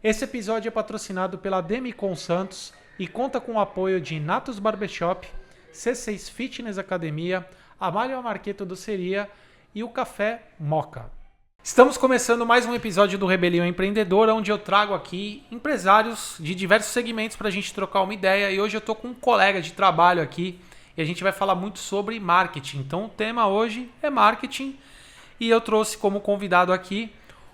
Esse episódio é patrocinado pela Demicon Santos e conta com o apoio de Natus Barbershop, C6 Fitness Academia, Amália Marqueto Doceria e o Café Moca. Estamos começando mais um episódio do Rebelião Empreendedora, onde eu trago aqui empresários de diversos segmentos para a gente trocar uma ideia. E hoje eu estou com um colega de trabalho aqui e a gente vai falar muito sobre marketing. Então o tema hoje é marketing e eu trouxe como convidado aqui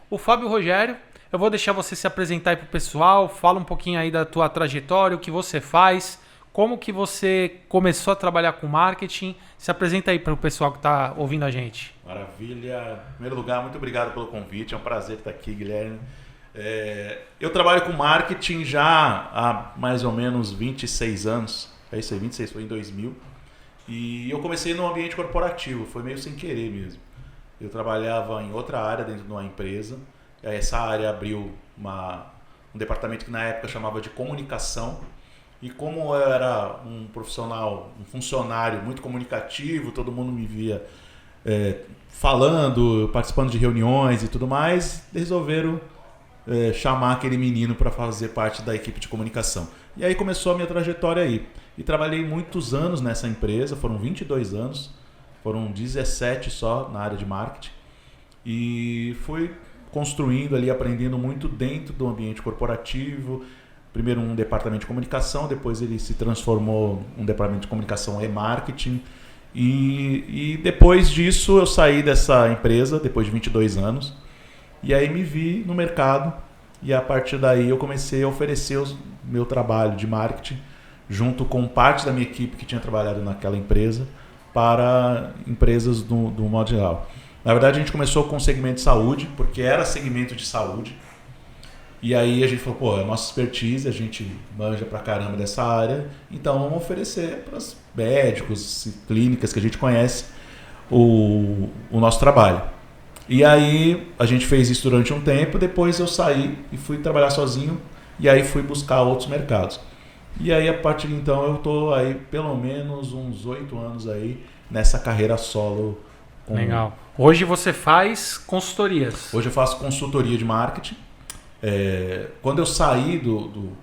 o Fábio Rogério. Eu vou deixar você se apresentar aí para o pessoal, fala um pouquinho aí da tua trajetória, o que você faz, como que você começou a trabalhar com marketing. Se apresenta aí para o pessoal que está ouvindo a gente. Maravilha. Em primeiro lugar, muito obrigado pelo convite. É um prazer estar aqui, Guilherme. Eu trabalho com marketing já há mais ou menos 26 anos. É isso aí, 26, foi em 2000. E eu comecei no ambiente corporativo, foi meio sem querer mesmo. Eu trabalhava em outra área dentro de uma empresa. Essa área abriu um departamento que na época chamava de comunicação. E como eu era um profissional, um funcionário muito comunicativo, todo mundo me via falando, participando de reuniões e tudo mais, resolveram chamar aquele menino para fazer parte da equipe de comunicação. E aí começou a minha trajetória aí. E trabalhei muitos anos nessa empresa, foram 22 anos, foram 17 só na área de marketing. E fui construindo ali, aprendendo muito dentro do ambiente corporativo. Primeiro um departamento de comunicação, depois ele se transformou um departamento de comunicação e marketing. E depois disso eu saí dessa empresa, depois de 22 anos. E aí me vi no mercado e a partir daí eu comecei a oferecer o meu trabalho de marketing junto com parte da minha equipe que tinha trabalhado naquela empresa para empresas do modo geral. Na verdade, a gente começou com o segmento de saúde, porque era segmento de saúde. E aí a gente falou, é nossa expertise, a gente manja pra caramba dessa área, então vamos oferecer para os médicos e clínicas que a gente conhece o nosso trabalho. E aí a gente fez isso durante um tempo, depois eu saí e fui trabalhar sozinho, e aí fui buscar outros mercados. E aí a partir de então eu estou aí pelo menos uns 8 anos aí nessa carreira solo. Legal. Hoje você faz consultorias? Hoje eu faço consultoria de marketing. Quando eu saí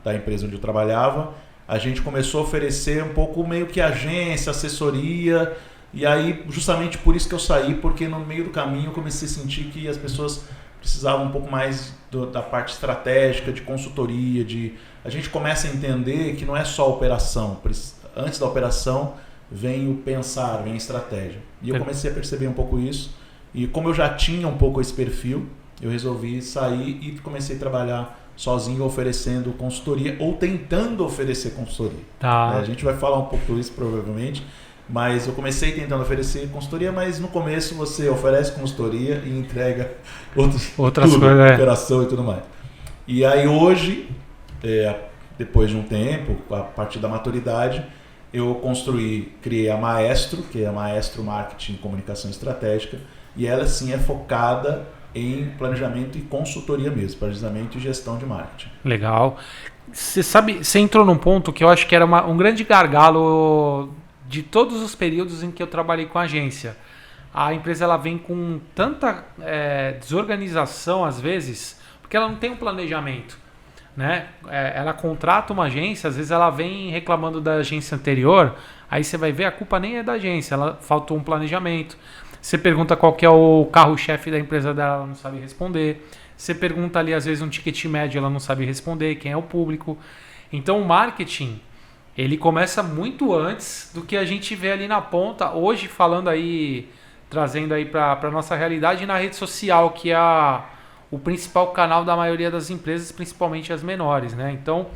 da empresa onde eu trabalhava, a gente começou a oferecer um pouco meio que agência, assessoria. E aí justamente por isso que eu saí, porque no meio do caminho eu comecei a sentir que as pessoas precisavam um pouco mais da parte estratégica, de consultoria. A gente começa a entender que não é só operação. Antes da operação vem o pensar, vem a estratégia. E eu comecei a perceber um pouco isso. E como eu já tinha um pouco esse perfil, eu resolvi sair e comecei a trabalhar sozinho, oferecendo consultoria ou tentando oferecer consultoria. Tá. A gente vai falar um pouco disso provavelmente, mas eu comecei tentando oferecer consultoria, mas no começo você oferece consultoria e entrega outras coisas, operação e tudo mais. E aí hoje, depois de um tempo, a partir da maturidade, eu criei a Maestro, que é a Maestro Marketing e Comunicação Estratégica, e ela sim é focada em planejamento e consultoria mesmo, planejamento e gestão de marketing. Legal. Você sabe, você entrou num ponto que eu acho que era um grande gargalo de todos os períodos em que eu trabalhei com agência. A empresa ela vem com tanta desorganização às vezes, porque ela não tem um planejamento. Né? Ela contrata uma agência, às vezes ela vem reclamando da agência anterior, aí você vai ver, a culpa nem é da agência, ela faltou um planejamento. Você pergunta qual que é o carro-chefe da empresa dela, ela não sabe responder. Você pergunta ali, às vezes, um ticket médio, ela não sabe responder, quem é o público. Então, o marketing, ele começa muito antes do que a gente vê ali na ponta. Hoje, falando aí, trazendo aí para a nossa realidade na rede social, que é o principal canal da maioria das empresas, principalmente as menores, né? Então,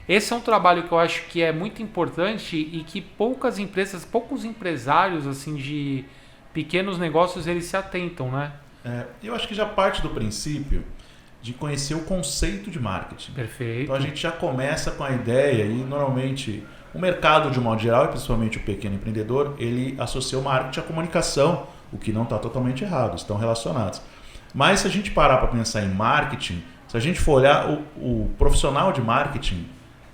esse é um trabalho que eu acho que é muito importante e que poucos empresários assim de pequenos negócios eles se atentam, né? Eu acho que já parte do princípio de conhecer o conceito de marketing. Perfeito. Então a gente já começa com a ideia e normalmente o mercado de um modo geral, e principalmente o pequeno empreendedor, ele associa o marketing à comunicação, o que não está totalmente errado, estão relacionados. Mas se a gente parar para pensar em marketing, se a gente for olhar o profissional de marketing,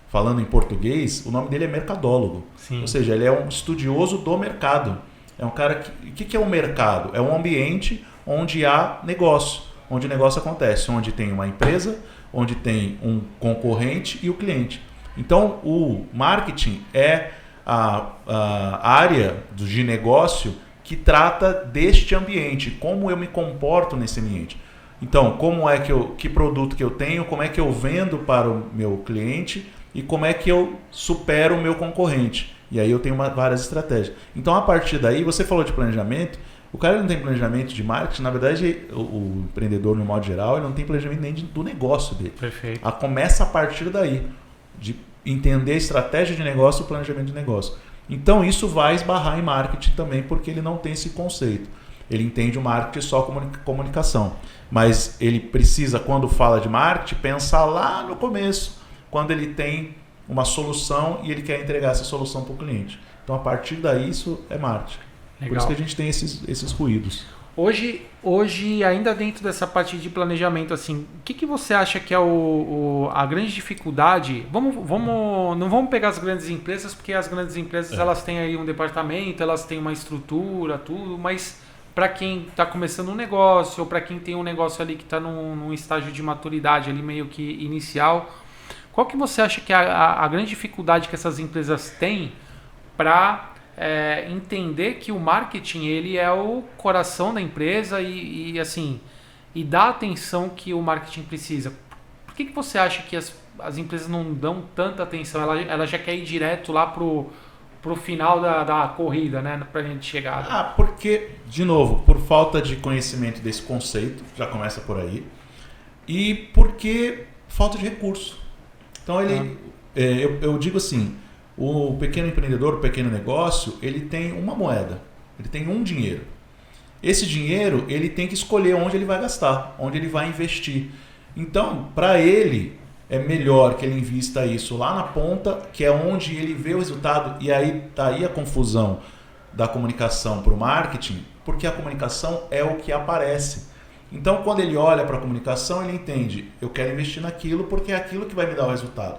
falando em português, o nome dele é mercadólogo. Sim. Ou seja, ele é um estudioso do mercado. É um cara que é um mercado? É um ambiente onde há negócio, onde o negócio acontece, onde tem uma empresa, onde tem um concorrente e o cliente. Então, o marketing é a área de negócio que trata deste ambiente, como eu me comporto nesse ambiente. Então, que produto que eu tenho, como é que eu vendo para o meu cliente e como é que eu supero o meu concorrente. E aí eu tenho várias estratégias. Então, a partir daí, você falou de planejamento, o cara não tem planejamento de marketing, na verdade, o empreendedor, no modo geral, ele não tem planejamento nem do negócio dele. Perfeito. Começa a partir daí, de entender a estratégia de negócio e o planejamento de negócio. Então, isso vai esbarrar em marketing também, porque ele não tem esse conceito. Ele entende o marketing só como comunicação. Mas ele precisa, quando fala de marketing, pensar lá no começo, quando ele tem uma solução e ele quer entregar essa solução para o cliente. Então, a partir daí, isso é marketing. Legal. Por isso que a gente tem esses ruídos. Hoje, ainda dentro dessa parte de planejamento, assim, o que você acha que é a grande dificuldade? Não vamos pegar as grandes empresas, porque as grandes empresas elas têm aí um departamento, elas têm uma estrutura, tudo, mas para quem está começando um negócio, ou para quem tem um negócio ali que está num estágio de maturidade ali meio que inicial, qual que você acha que é a grande dificuldade que essas empresas têm para entender que o marketing ele é o coração da empresa e dá a atenção que o marketing precisa? Por que você acha que as empresas não dão tanta atenção? Ela já quer ir direto lá pro final da corrida, né, pra gente chegar? Porque, de novo, por falta de conhecimento desse conceito, já começa por aí, e porque falta de recurso. Então, eu digo assim, o pequeno empreendedor, o pequeno negócio, ele tem uma moeda, ele tem um dinheiro. Esse dinheiro, ele tem que escolher onde ele vai gastar, onde ele vai investir. Então, para ele, é melhor que ele invista isso lá na ponta, que é onde ele vê o resultado, e aí está aí a confusão da comunicação para o marketing, porque a comunicação é o que aparece. Então, quando ele olha para a comunicação, ele entende, eu quero investir naquilo porque é aquilo que vai me dar o resultado.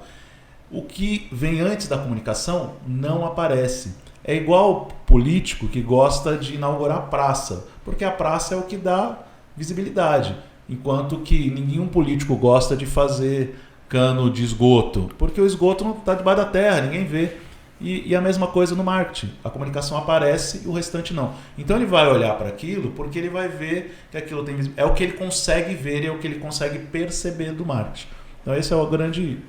O que vem antes da comunicação não aparece. É igual político que gosta de inaugurar praça, porque a praça é o que dá visibilidade, enquanto que nenhum político gosta de fazer cano de esgoto, porque o esgoto não está debaixo da terra, ninguém vê. E a mesma coisa no marketing, a comunicação aparece e o restante não. Então ele vai olhar para aquilo porque ele vai ver que aquilo tem visibilidade, é o que ele consegue ver, é o que ele consegue perceber do marketing. Então esse é o grande...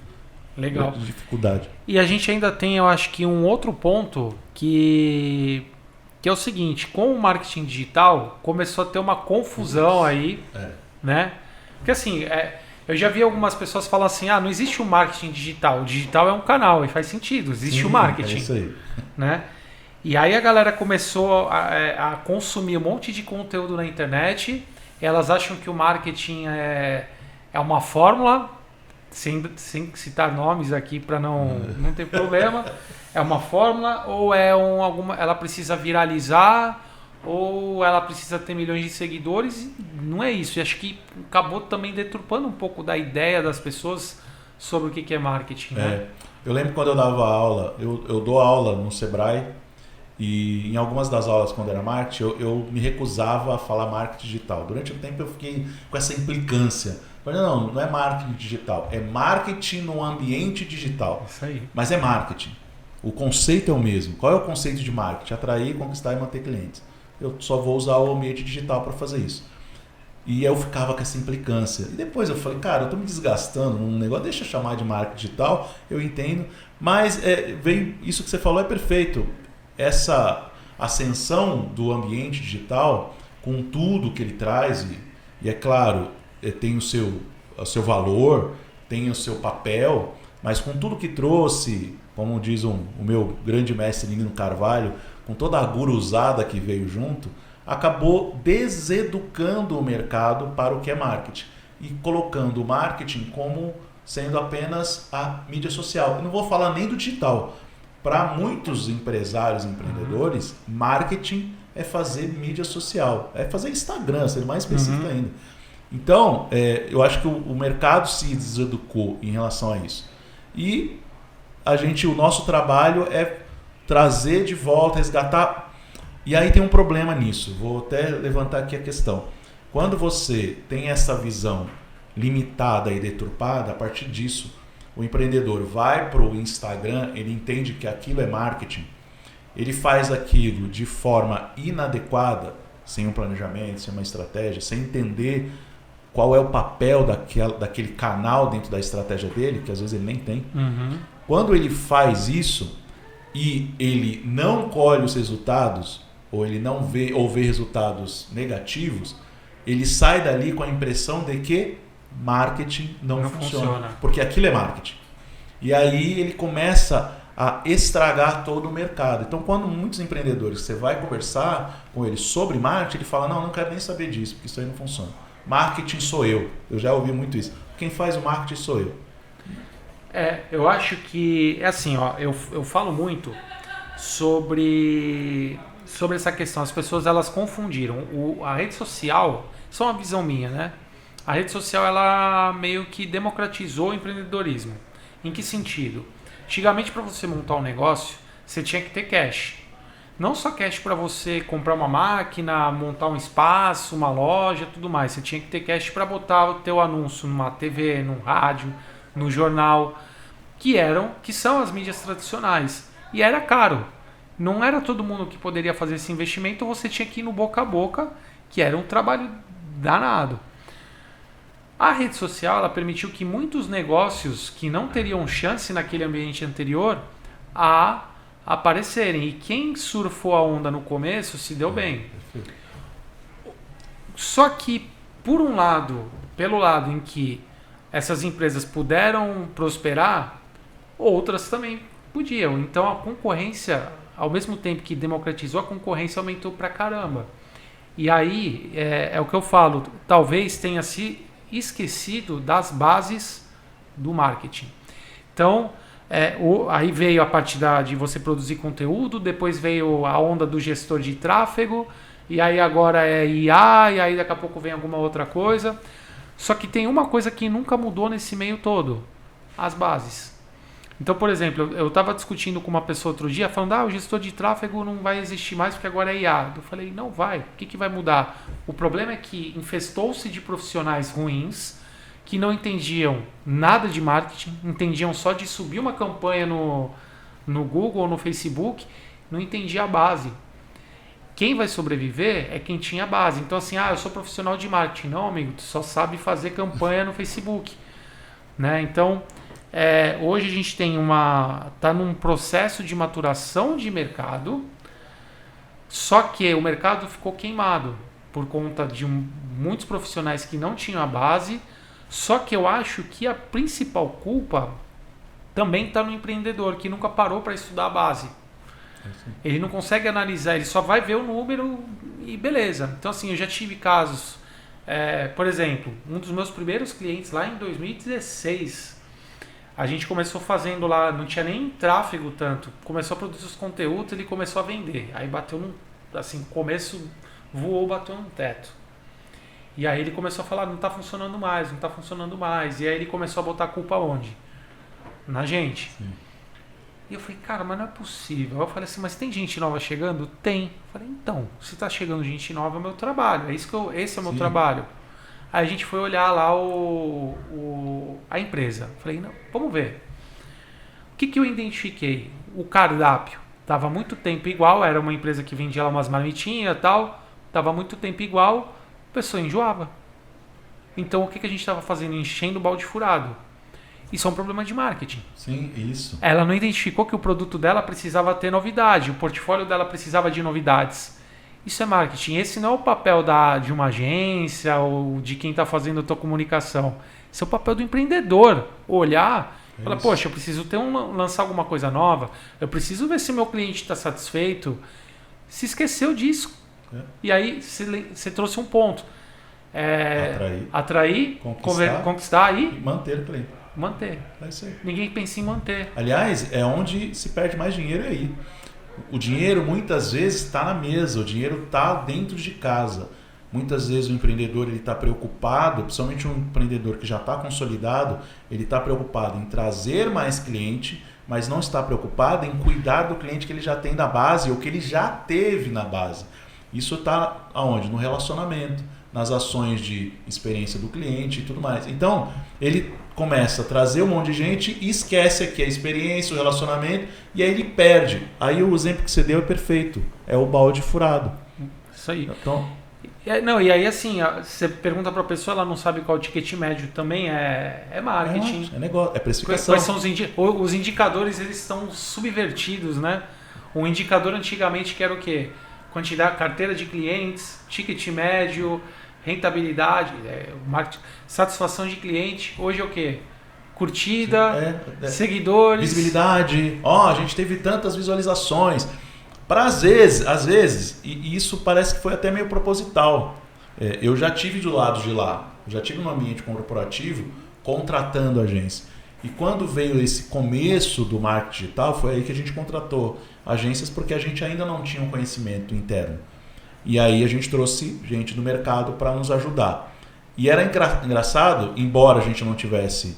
Legal. Dificuldade. E a gente ainda tem, eu acho que um outro ponto que é o seguinte, com o marketing digital começou a ter uma confusão aí, né? Porque assim, eu já vi algumas pessoas falar assim, não existe o marketing digital, o digital é um canal e faz sentido, existe o marketing. É isso aí. Né? E aí a galera começou a consumir um monte de conteúdo na internet, elas acham que o marketing é uma fórmula, sem citar nomes aqui para não ter problema, é uma fórmula ou ela precisa viralizar ou ela precisa ter milhões de seguidores? Não é isso. E acho que acabou também deturpando um pouco da ideia das pessoas sobre o que é marketing. Né? Eu lembro quando eu dava aula, eu dou aula no Sebrae e em algumas das aulas quando era marketing eu me recusava a falar marketing digital. Durante um tempo eu fiquei com essa implicância. Falei, não é marketing digital, é marketing no ambiente digital. Isso aí. Mas é marketing. O conceito é o mesmo. Qual é o conceito de marketing? Atrair, conquistar e manter clientes. Eu só vou usar o ambiente digital para fazer isso. E eu ficava com essa implicância. E depois eu falei, cara, eu estou me desgastando num negócio, deixa eu chamar de marketing digital, eu entendo. Mas veio isso que você falou é perfeito. Essa ascensão do ambiente digital, com tudo que ele traz, e é claro, tem o seu valor, tem o seu papel, mas com tudo que trouxe, como diz o meu grande mestre Nino Carvalho, com toda a guruzada que veio junto, acabou deseducando o mercado para o que é marketing e colocando o marketing como sendo apenas a mídia social. Eu não vou falar nem do digital. Para muitos empresários e empreendedores, marketing é fazer mídia social, é fazer Instagram, sendo mais específico ainda. Então, eu acho que o mercado se deseducou em relação a isso. E o nosso trabalho é trazer de volta, resgatar. E aí tem um problema nisso. Vou até levantar aqui a questão. Quando você tem essa visão limitada e deturpada, a partir disso, o empreendedor vai para o Instagram, ele entende que aquilo é marketing, ele faz aquilo de forma inadequada, sem um planejamento, sem uma estratégia, sem entender qual é o papel daquele canal dentro da estratégia dele, que às vezes ele nem tem. Uhum. Quando ele faz isso e ele não colhe os resultados, ou ele não vê ou vê resultados negativos, ele sai dali com a impressão de que marketing não funciona. Porque aquilo é marketing. E aí ele começa a estragar todo o mercado. Então, quando muitos empreendedores, você vai conversar com eles sobre marketing, ele fala, não quero nem saber disso, porque isso aí não funciona. Marketing sou eu. Eu já ouvi muito isso. Quem faz o marketing sou eu. Eu acho que, é assim, ó, eu falo muito sobre essa questão. As pessoas, elas confundiram. A rede social, isso é uma visão minha, né? A rede social, ela meio que democratizou o empreendedorismo. Em que sentido? Antigamente, para você montar um negócio, você tinha que ter cash. Não só cash para você comprar uma máquina, montar um espaço, uma loja, tudo mais. Você tinha que ter cash para botar o teu anúncio numa TV, num rádio, no jornal, que são as mídias tradicionais. E era caro. Não era todo mundo que poderia fazer esse investimento, você tinha que ir no boca a boca, que era um trabalho danado. A rede social, ela permitiu que muitos negócios que não teriam chance naquele ambiente anterior a aparecerem. E quem surfou a onda no começo se deu bem. Só que, por um lado, pelo lado em que essas empresas puderam prosperar, outras também podiam. Então a concorrência, ao mesmo tempo que democratizou, a concorrência aumentou pra caramba. E aí, é o que eu falo, talvez tenha se esquecido das bases do marketing. Então, aí veio a parte de você produzir conteúdo, depois veio a onda do gestor de tráfego, e aí agora é IA, e aí daqui a pouco vem alguma outra coisa. Só que tem uma coisa que nunca mudou nesse meio todo: as bases. Então, por exemplo, eu estava discutindo com uma pessoa outro dia, falando, o gestor de tráfego não vai existir mais porque agora é IA. Eu falei, não vai. O que vai mudar? O problema é que infestou-se de profissionais ruins que não entendiam nada de marketing, entendiam só de subir uma campanha no Google ou no Facebook, não entendia a base. Quem vai sobreviver é quem tinha base. Então, assim, eu sou profissional de marketing. Não, amigo, tu só sabe fazer campanha no Facebook. Né? Então, hoje a gente tem está num processo de maturação de mercado, só que o mercado ficou queimado por conta de muitos profissionais que não tinham a base. Só que eu acho que a principal culpa também está no empreendedor, que nunca parou para estudar a base. Ele não consegue analisar, ele só vai ver o número e beleza. Então, assim, eu já tive casos, por exemplo, um dos meus primeiros clientes lá em 2016, a gente começou fazendo lá, não tinha nem tráfego tanto, começou a produzir os conteúdos, ele começou a vender. Aí bateu começo voou, bateu no teto. E aí ele começou a falar, não está funcionando mais. E aí ele começou a botar a culpa onde? Na gente. Sim. E eu falei, cara, mas não é possível. Eu falei assim, mas tem gente nova chegando? Tem. Eu falei, então, se está chegando gente nova, é o meu trabalho. Esse é o meu trabalho. Aí a gente foi olhar lá a empresa. Eu falei, não, vamos ver. O que eu identifiquei? O cardápio. Estava muito tempo igual, era uma empresa que vendia lá umas marmitinhas e tal. Estava muito tempo igual, a pessoa enjoava. Então o que a gente estava fazendo? Enchendo o balde furado. Isso é um problema de marketing. Sim, isso. Ela não identificou que o produto dela precisava ter novidade, o portfólio dela precisava de novidades. Isso é marketing. Esse não é o papel de uma agência ou de quem está fazendo a tua comunicação. Esse é o papel do empreendedor. Olhar e falar, poxa, eu preciso lançar alguma coisa nova, eu preciso ver se o meu cliente está satisfeito. Se esqueceu disso. E aí você trouxe um ponto. Atrair, conquistar e manter o cliente. Manter. É isso aí. Ninguém pensa em manter. Aliás, é onde se perde mais dinheiro aí. O dinheiro muitas vezes está na mesa, o dinheiro está dentro de casa. Muitas vezes o empreendedor está preocupado, principalmente um empreendedor que já está consolidado, ele está preocupado em trazer mais cliente, mas não está preocupado em cuidar do cliente que ele já tem da base ou que ele já teve na base. Isso está aonde? No relacionamento. nas ações de experiência do cliente e tudo mais. Então, ele começa a trazer um monte de gente e esquece aqui a experiência, o relacionamento, e aí ele perde. Aí o exemplo que você deu é perfeito, é o balde furado. Isso aí. Então, Não, e aí assim, você pergunta para a pessoa, ela não sabe qual é o ticket médio também, é marketing. É negócio, é precificação. Quais são os indicadores, eles estão subvertidos, né? Um indicador antigamente que era o quê? Quantidade, carteira de clientes, ticket médio, rentabilidade, marketing, satisfação de cliente. Hoje é o quê? Curtida, seguidores. Visibilidade. A gente teve tantas visualizações. Às vezes, e isso parece que foi até meio proposital. Eu já tive do lado de lá, já tive no ambiente corporativo contratando agência. E quando veio esse começo do marketing digital, foi aí que a gente contratou agências porque a gente ainda não tinha um conhecimento interno. E aí a gente trouxe gente do mercado para nos ajudar. E era engraçado, embora a gente não tivesse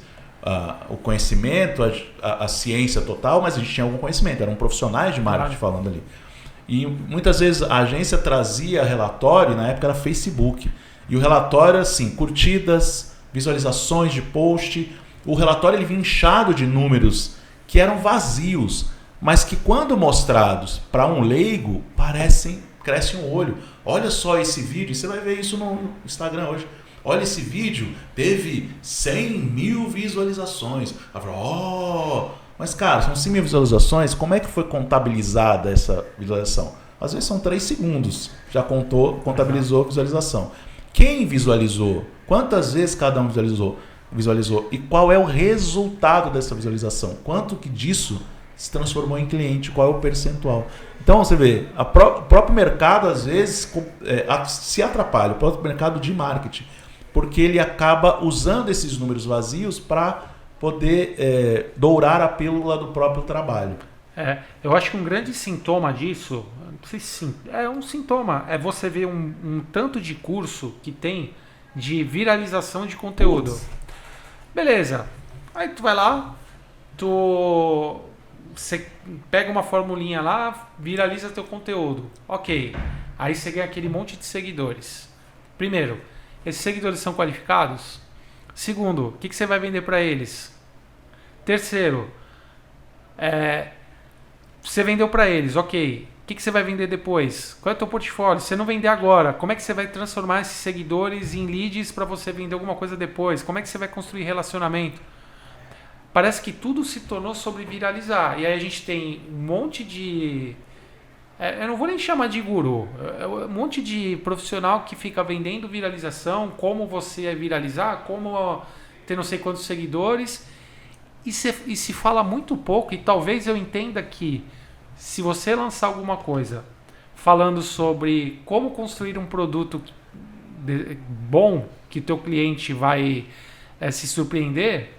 o conhecimento, a ciência total, mas a gente tinha algum conhecimento, eram profissionais de marketing falando ali. E muitas vezes a agência trazia relatório, na época era Facebook, e o relatório era assim, curtidas, visualizações de post, o relatório ele vinha inchado de números que eram vazios, mas que quando mostrados para um leigo, cresce um olho. Olha só esse vídeo, você vai ver isso no Instagram hoje. Olha, esse vídeo teve 100 mil visualizações. Ela falou, mas cara, são 100 mil visualizações, como é que foi contabilizada essa visualização? Às vezes são 3 segundos, já contabilizou a visualização. Quem visualizou? Quantas vezes cada um visualizou? E qual é o resultado dessa visualização? Quanto que disso se transformou em cliente? Qual é o percentual? Então você vê, o próprio mercado às vezes se atrapalha, o próprio mercado de marketing, porque ele acaba usando esses números vazios para poder dourar a pílula do próprio trabalho. Eu acho que um grande sintoma disso, não sei se é um sintoma, é você ver um tanto de curso que tem de viralização de conteúdo. Putz. Beleza, aí tu vai lá, você pega uma formulinha lá, viraliza teu conteúdo. Ok, aí você ganha aquele monte de seguidores. Primeiro, esses seguidores são qualificados? Segundo, o que você vai vender para eles? Terceiro, você vendeu para eles, ok. O que você vai vender depois? Qual é o teu portfólio? Se você não vender agora, como é que você vai transformar esses seguidores em leads para você vender alguma coisa depois? Como é que você vai construir relacionamento? Parece que tudo se tornou sobre viralizar. E aí a gente tem um monte de... eu não vou nem chamar de guru. Um monte de profissional que fica vendendo viralização, como você viralizar, como ter não sei quantos seguidores. E se fala muito pouco, e talvez eu entenda que se você lançar alguma coisa falando sobre como construir um produto bom, que teu cliente vai se surpreender,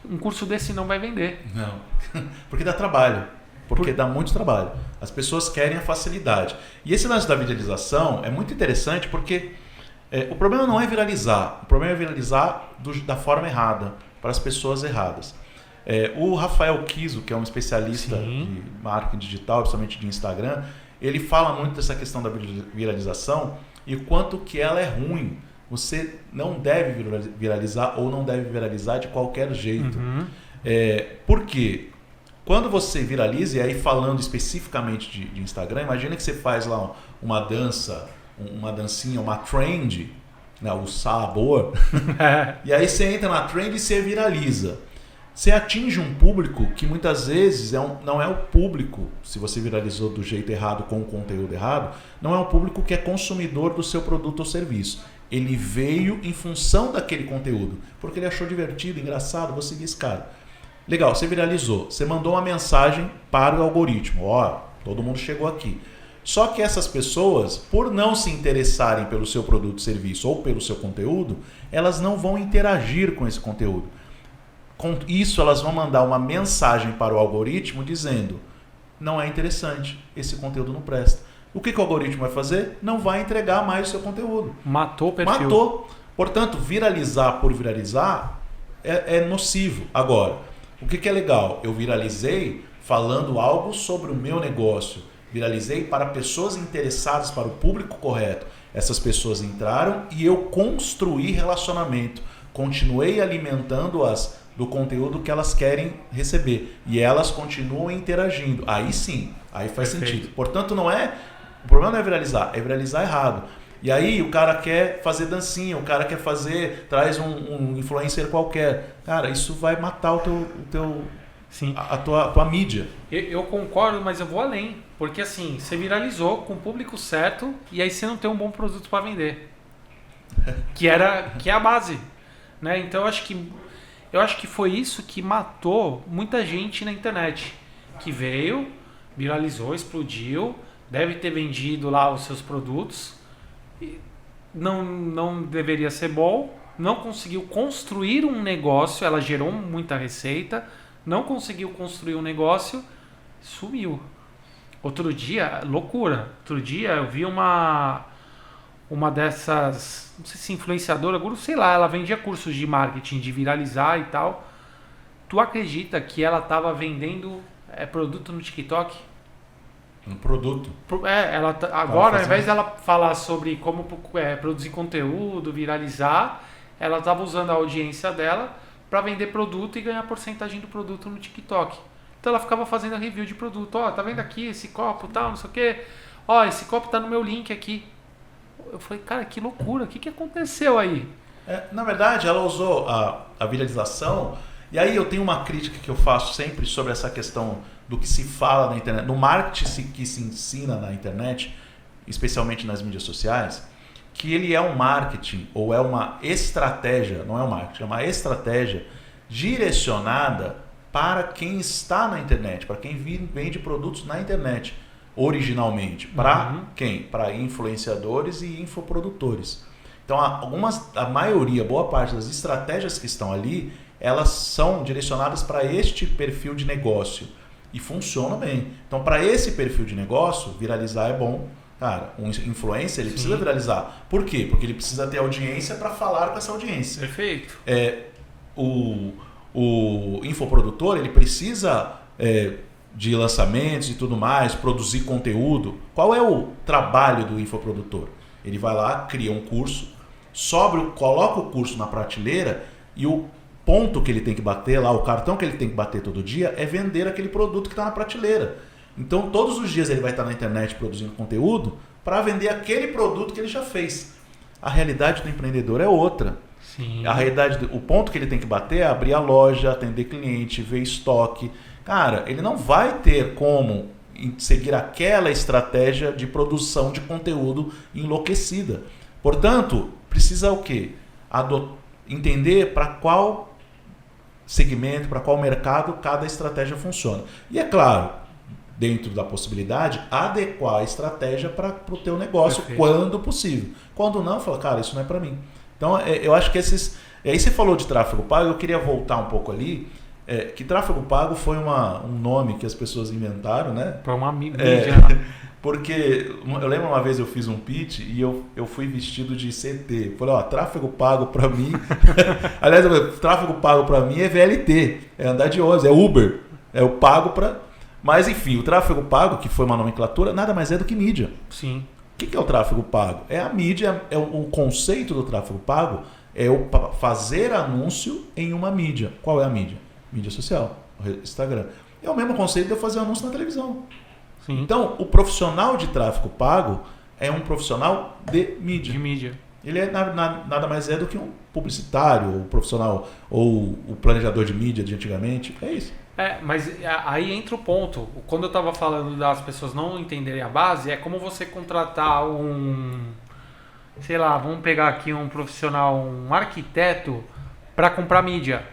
um curso desse não vai vender. Não, porque dá trabalho. Porque dá muito trabalho. As pessoas querem a facilidade. E esse lance da viralização é muito interessante porque o problema não é viralizar. O problema é viralizar da forma errada, para as pessoas erradas. O Rafael Kiso, que é um especialista de marketing digital, principalmente de Instagram, ele fala muito dessa questão da viralização e o quanto que ela é ruim. Você não deve viralizar ou não deve viralizar de qualquer jeito. Por quê? Quando você viraliza, e aí falando especificamente de Instagram, imagina que você faz lá uma dancinha, uma trend, né, o sabor, e aí você entra na trend e você viraliza. Você atinge um público que muitas vezes não é o público, se você viralizou do jeito errado, com o conteúdo errado, não é um público que é consumidor do seu produto ou serviço. Ele veio em função daquele conteúdo, porque ele achou divertido, engraçado, vou seguir esse cara. Legal, você viralizou, você mandou uma mensagem para o algoritmo, todo mundo chegou aqui. Só que essas pessoas, por não se interessarem pelo seu produto, serviço ou pelo seu conteúdo, elas não vão interagir com esse conteúdo. Com isso, elas vão mandar uma mensagem para o algoritmo dizendo: não é interessante, esse conteúdo não presta. O que o algoritmo vai fazer? Não vai entregar mais o seu conteúdo. Matou o perfil. Matou. Portanto, viralizar por viralizar é nocivo. Agora, o que é legal? Eu viralizei falando algo sobre o meu negócio. Viralizei para pessoas interessadas, para o público correto. Essas pessoas entraram e eu construí relacionamento. Continuei alimentando-as do conteúdo que elas querem receber. E elas continuam interagindo. Aí sim, aí faz sentido. Portanto, o problema não é viralizar errado. E aí o cara quer fazer dancinha, o cara quer traz um influencer qualquer. Cara, isso vai matar a tua mídia. Eu concordo, mas eu vou além. Porque assim, você viralizou com o público certo e aí você não tem um bom produto para vender. Que é a base. Né? Então eu acho que foi isso que matou muita gente na internet. Que veio, viralizou, explodiu, deve ter vendido lá os seus produtos. Não deveria ser bom, não conseguiu construir um negócio, ela gerou muita receita, não conseguiu construir um negócio, sumiu. Outro dia, loucura, eu vi uma dessas, não sei se influenciadora, sei lá, ela vendia cursos de marketing, de viralizar e tal. Tu acredita que ela estava vendendo produto no TikTok? Um produto. Agora, ao invés dela falar sobre como produzir conteúdo, viralizar, ela estava usando a audiência dela para vender produto e ganhar porcentagem do produto no TikTok. Então ela ficava fazendo a review de produto. Tá vendo aqui esse copo, tal, não sei o quê. Esse copo tá no meu link aqui. Eu falei, cara, que loucura, o que aconteceu aí? Na verdade, ela usou a viralização. E aí eu tenho uma crítica que eu faço sempre sobre essa questão do que se fala na internet, no marketing que se ensina na internet, especialmente nas mídias sociais, que ele é um marketing ou é uma estratégia, não é um marketing, é uma estratégia direcionada para quem está na internet, para quem vende produtos na internet, originalmente. Para quem? Para influenciadores e infoprodutores. Então, a maioria, boa parte das estratégias que estão ali, elas são direcionadas para este perfil de negócio e funcionam bem. Então, para esse perfil de negócio, viralizar é bom. Cara, um influencer, ele precisa viralizar. Por quê? Porque ele precisa ter audiência para falar com essa audiência. Perfeito. O infoprodutor, ele precisa de lançamentos e tudo mais, produzir conteúdo. Qual é o trabalho do infoprodutor? Ele vai lá, cria um curso, coloca o curso na prateleira e o ponto que ele tem que bater lá, o cartão que ele tem que bater todo dia é vender aquele produto que está na prateleira. Então, todos os dias ele vai estar na internet produzindo conteúdo para vender aquele produto que ele já fez. A realidade do empreendedor é outra. Sim. A realidade, o ponto que ele tem que bater é abrir a loja, atender cliente, ver estoque. Cara, ele não vai ter como seguir aquela estratégia de produção de conteúdo enlouquecida. Portanto, precisa o quê? Entender para qual segmento, para qual mercado cada estratégia funciona. E é claro, dentro da possibilidade, adequar a estratégia para o teu negócio. Perfeito. Quando possível. Quando não, fala, cara, isso não é para mim. Então, eu acho que aí você falou de tráfego pago, eu queria voltar um pouco ali, que tráfego pago foi um nome que as pessoas inventaram, né? Para uma mídia. Porque eu lembro uma vez eu fiz um pitch e eu fui vestido de CT. Falei, tráfego pago para mim... Aliás, tráfego pago para mim é VLT, é andar de ônibus, é Uber. É o pago para... Mas, enfim, o tráfego pago, que foi uma nomenclatura, nada mais é do que mídia. Sim. O que é o tráfego pago? É a mídia, o conceito do tráfego pago é o fazer anúncio em uma mídia. Qual é a mídia? Mídia social, Instagram. É o mesmo conceito de eu fazer anúncio na televisão. Sim. Então, o profissional de tráfego pago é um profissional de mídia. De mídia. Ele nada mais é do que um publicitário, o profissional ou o planejador de mídia de antigamente. É isso. Mas aí entra o ponto. Quando eu estava falando das pessoas não entenderem a base, é como você contratar sei lá, vamos pegar aqui um profissional, um arquiteto, para comprar mídia.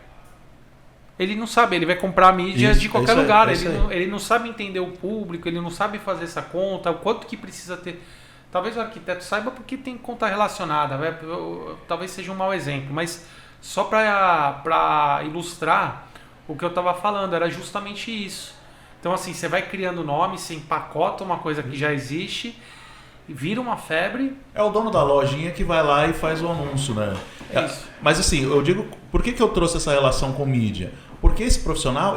Ele não sabe, ele vai comprar mídia de qualquer lugar. Ele não sabe entender o público, ele não sabe fazer essa conta, o quanto que precisa ter. Talvez o arquiteto saiba porque tem conta relacionada, talvez seja um mau exemplo, mas só para ilustrar o que eu estava falando, era justamente isso. Então assim, você vai criando nome, você empacota uma coisa que já existe, vira uma febre. É o dono da lojinha que vai lá e faz o anúncio, né? Isso. Mas assim, eu digo, por que eu trouxe essa relação com mídia? Porque esse profissional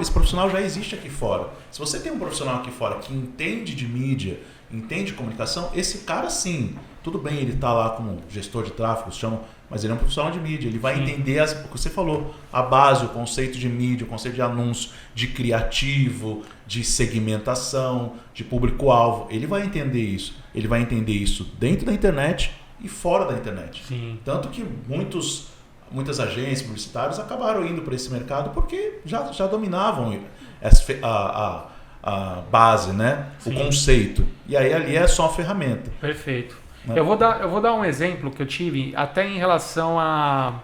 já existe aqui fora. Se você tem um profissional aqui fora que entende de mídia, entende comunicação, esse cara sim, tudo bem, ele está lá como gestor de tráfego, chamam, mas ele é um profissional de mídia, ele vai entender o que você falou, a base, o conceito de mídia, o conceito de anúncio, de criativo, de segmentação, de público-alvo, ele vai entender isso dentro da internet e fora da internet. Sim. Tanto que muitas agências publicitárias acabaram indo para esse mercado porque já dominavam a base, né? O conceito. E aí ali é só uma ferramenta. Perfeito. Né? Eu vou dar um exemplo que eu tive até em relação a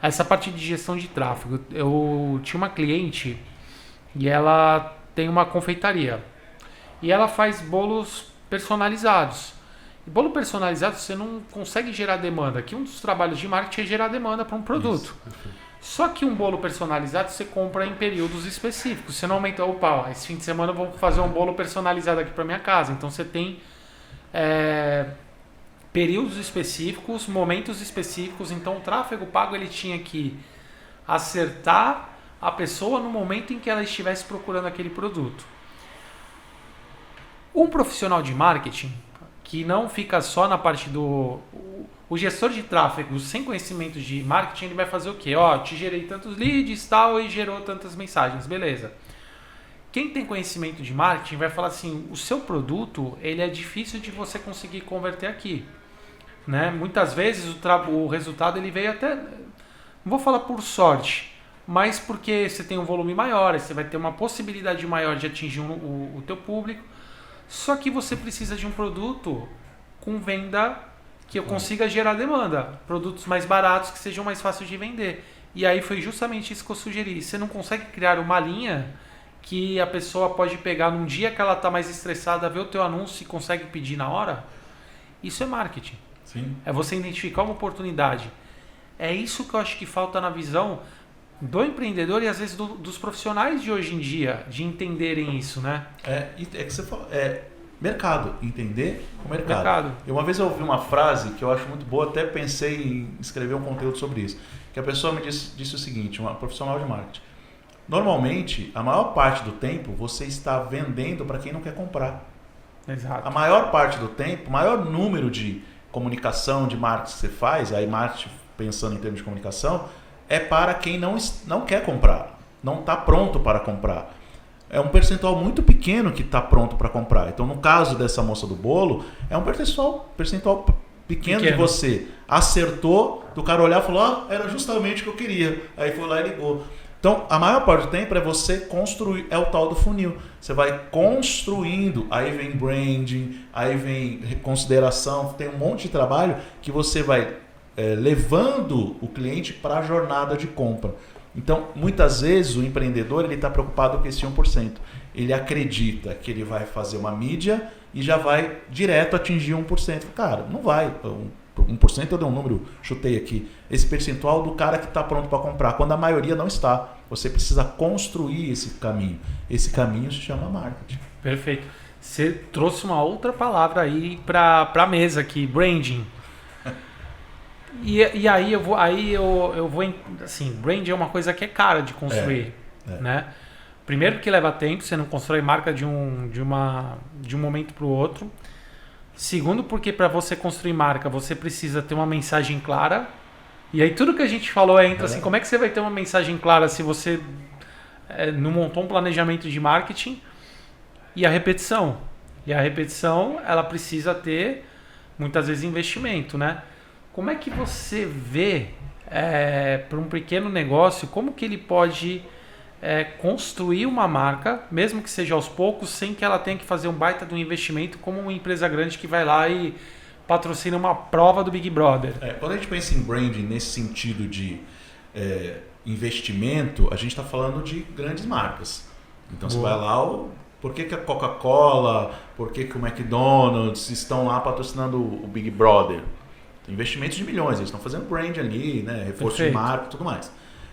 essa parte de gestão de tráfego. Eu tinha uma cliente e ela tem uma confeitaria. E ela faz bolos personalizados. E bolo personalizado você não consegue gerar demanda. Aqui um dos trabalhos de marketing é gerar demanda para um produto. Só que um bolo personalizado você compra em períodos específicos. Você não aumenta, opa, esse fim de semana eu vou fazer um bolo personalizado aqui para minha casa. Então você tem períodos específicos, momentos específicos. Então o tráfego pago ele tinha que acertar a pessoa no momento em que ela estivesse procurando aquele produto. Um profissional de marketing que não fica só na parte do... O gestor de tráfego sem conhecimento de marketing, ele vai fazer o quê? Ó, te gerei tantos leads tal, e gerou tantas mensagens, beleza. Quem tem conhecimento de marketing vai falar assim, o seu produto ele é difícil de você conseguir converter aqui. Né? Muitas vezes o resultado ele veio até... Não vou falar por sorte, mas porque você tem um volume maior, você vai ter uma possibilidade maior de atingir o teu público. Só que você precisa de um produto com venda que eu consiga gerar demanda. Produtos mais baratos que sejam mais fáceis de vender. E aí foi justamente isso que eu sugeri. Você não consegue criar uma linha que a pessoa pode pegar num dia que ela está mais estressada, ver o teu anúncio e consegue pedir na hora? Isso é marketing. Sim. É você identificar uma oportunidade. É isso que eu acho que falta na visão do empreendedor e às vezes dos profissionais de hoje em dia, de entenderem isso, né? É que você falou, mercado, entender o mercado. E uma vez eu ouvi uma frase que eu acho muito boa, até pensei em escrever um conteúdo sobre isso, que a pessoa me disse o seguinte, uma profissional de marketing, normalmente, a maior parte do tempo, você está vendendo para quem não quer comprar. Exato. A maior parte do tempo, o maior número de comunicação, de marketing que você faz, aí marketing pensando em termos de comunicação, é para quem não quer comprar, não está pronto para comprar. É um percentual muito pequeno que está pronto para comprar. Então, no caso dessa moça do bolo, é um percentual pequeno que você acertou, do cara olhar e falou, era justamente o que eu queria. Aí foi lá e ligou. Então, a maior parte do tempo é você construir, é o tal do funil. Você vai construindo, aí vem branding, aí vem consideração, tem um monte de trabalho que você vai levando o cliente para a jornada de compra. Então, muitas vezes o empreendedor está preocupado com esse 1%. Ele acredita que ele vai fazer uma mídia e já vai direto atingir 1%. Cara, não vai. 1% eu dei um número, chutei aqui. Esse percentual do cara que está pronto para comprar, quando a maioria não está. Você precisa construir esse caminho. Esse caminho se chama marketing. Perfeito. Você trouxe uma outra palavra aí para a mesa aqui, branding. E aí eu vou assim, brand é uma coisa que é cara de construir, né? Primeiro porque leva tempo, você não constrói marca de um momento para o outro. Segundo porque para você construir marca, você precisa ter uma mensagem clara. E aí tudo que a gente falou entra assim, como é que você vai ter uma mensagem clara se você não montou um planejamento de marketing? E a repetição. E a repetição, ela precisa ter muitas vezes investimento, né? Como é que você vê para um pequeno negócio, como que ele pode construir uma marca, mesmo que seja aos poucos, sem que ela tenha que fazer um baita de um investimento, como uma empresa grande que vai lá e patrocina uma prova do Big Brother? Quando a gente pensa em branding nesse sentido de investimento, a gente está falando de grandes marcas. Então você vai lá, por que a Coca-Cola, por que o McDonald's estão lá patrocinando o Big Brother? Investimentos de milhões, eles estão fazendo brand ali, né? Reforço de marca e tudo mais.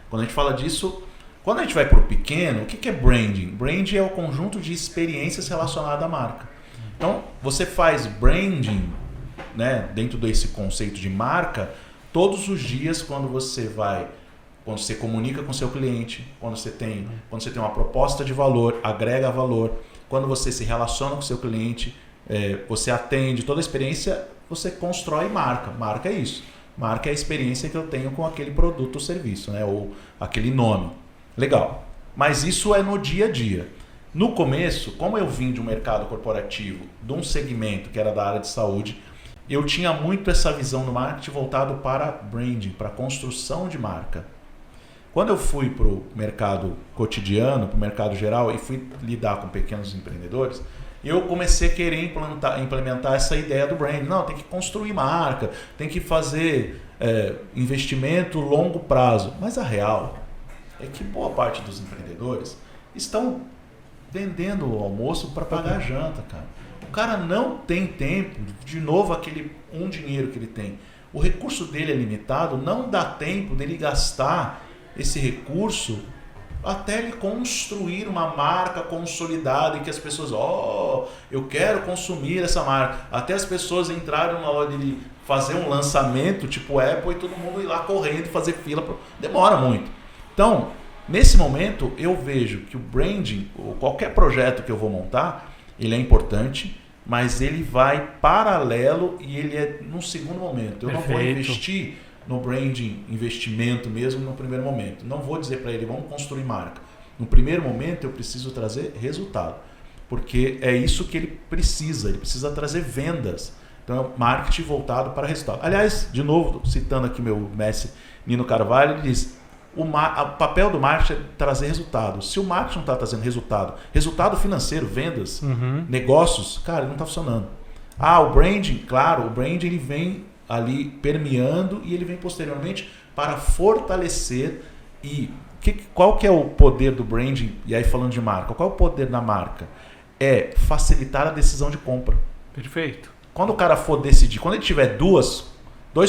Quando a gente fala disso, quando a gente vai para o pequeno, o que é branding? Branding é o conjunto de experiências relacionadas à marca. Então, você faz branding, né, dentro desse conceito de marca, todos os dias quando você comunica com o seu cliente, quando você tem uma proposta de valor, agrega valor, quando você se relaciona com o seu cliente, você atende, toda a experiência, você constrói marca. Marca é isso. Marca é a experiência que eu tenho com aquele produto ou serviço, né? Ou aquele nome. Legal. Mas isso é no dia a dia. No começo, como eu vim de um mercado corporativo, de um segmento que era da área de saúde, eu tinha muito essa visão do marketing voltado para branding, para construção de marca. Quando eu fui para o mercado cotidiano, para o mercado geral e fui lidar com pequenos empreendedores, eu comecei a querer implementar essa ideia do branding. Não, tem que construir marca, tem que fazer investimento longo prazo. Mas a real é que boa parte dos empreendedores estão vendendo o almoço para pagar a janta, cara. O cara não tem tempo, de novo, aquele dinheiro que ele tem. O recurso dele é limitado, não dá tempo dele gastar esse recurso até ele construir uma marca consolidada e que as pessoas, eu quero consumir essa marca. Até as pessoas entraram na hora de fazer um lançamento tipo Apple e todo mundo ir lá correndo fazer fila. Demora muito. Então, nesse momento, eu vejo que o branding, ou qualquer projeto que eu vou montar, ele é importante, mas ele vai paralelo e ele é num segundo momento. Eu não vou investir no branding, investimento mesmo no primeiro momento. Não vou dizer para ele, vamos construir marca. No primeiro momento, eu preciso trazer resultado, porque é isso que ele precisa trazer vendas. Então, é marketing voltado para resultado. Aliás, de novo, citando aqui meu mestre Nino Carvalho, ele diz: o papel do marketing é trazer resultado. Se o marketing não está trazendo resultado financeiro, vendas, negócios, cara, não está funcionando. O branding, claro, o branding ele vem ali permeando e ele vem posteriormente para fortalecer. E qual que é o poder do branding? E aí falando de marca, qual é o poder da marca? É facilitar a decisão de compra. Perfeito. Quando o cara for decidir, quando ele tiver dois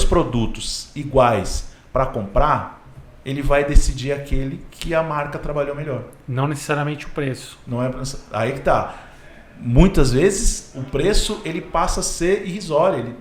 produtos iguais para comprar, ele vai decidir aquele que a marca trabalhou melhor. Não necessariamente o preço. Não é aí que tá. Muitas vezes o preço ele passa a ser irrisório, ele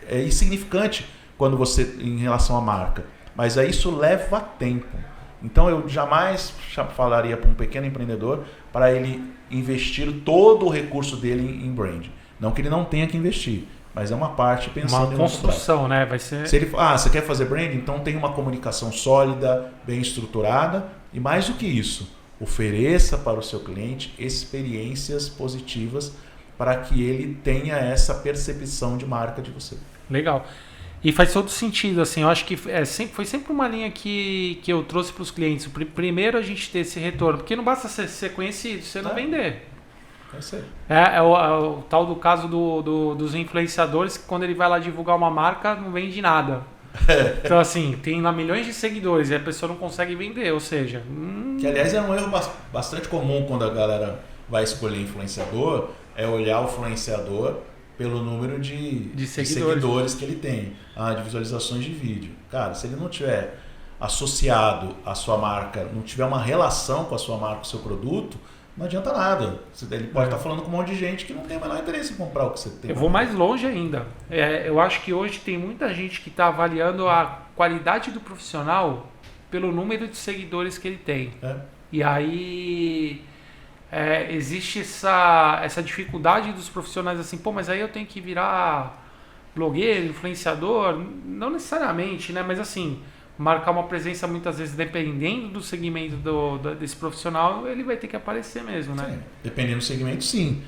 é insignificante quando você em relação à marca. Mas aí isso leva tempo. Então eu jamais falaria para um pequeno empreendedor para ele investir todo o recurso dele em branding. Não que ele não tenha que investir, mas é uma parte pensando uma construção, né? Vai ser... Se ele, você quer fazer branding? Então tem uma comunicação sólida, bem estruturada e mais do que isso, ofereça para o seu cliente experiências positivas para que ele tenha essa percepção de marca de você. Legal. E faz todo sentido, assim, eu acho que foi sempre uma linha que eu trouxe para os clientes. Primeiro a gente ter esse retorno, porque não basta ser conhecido, você não vender. É o tal do caso dos influenciadores, que quando ele vai lá divulgar uma marca, não vende nada. Então, assim, tem lá milhões de seguidores e a pessoa não consegue vender, ou seja... Que, aliás, é um erro bastante comum quando a galera vai escolher influenciador, é olhar o influenciador pelo número de seguidores que ele tem, de visualizações de vídeo. Cara, se ele não tiver associado à sua marca, não tiver uma relação com a sua marca, com o seu produto, não adianta nada. Ele pode estar falando com um monte de gente que não tem o menor interesse em comprar o que você tem. Eu vou mais longe ainda. Eu acho que hoje tem muita gente que está avaliando a qualidade do profissional pelo número de seguidores que ele tem. E aí existe essa dificuldade dos profissionais assim, mas aí eu tenho que virar blogueiro, influenciador. Não necessariamente, né? Mas assim... marcar uma presença muitas vezes, dependendo do segmento desse profissional, ele vai ter que aparecer mesmo, né? Sim, dependendo do segmento, sim.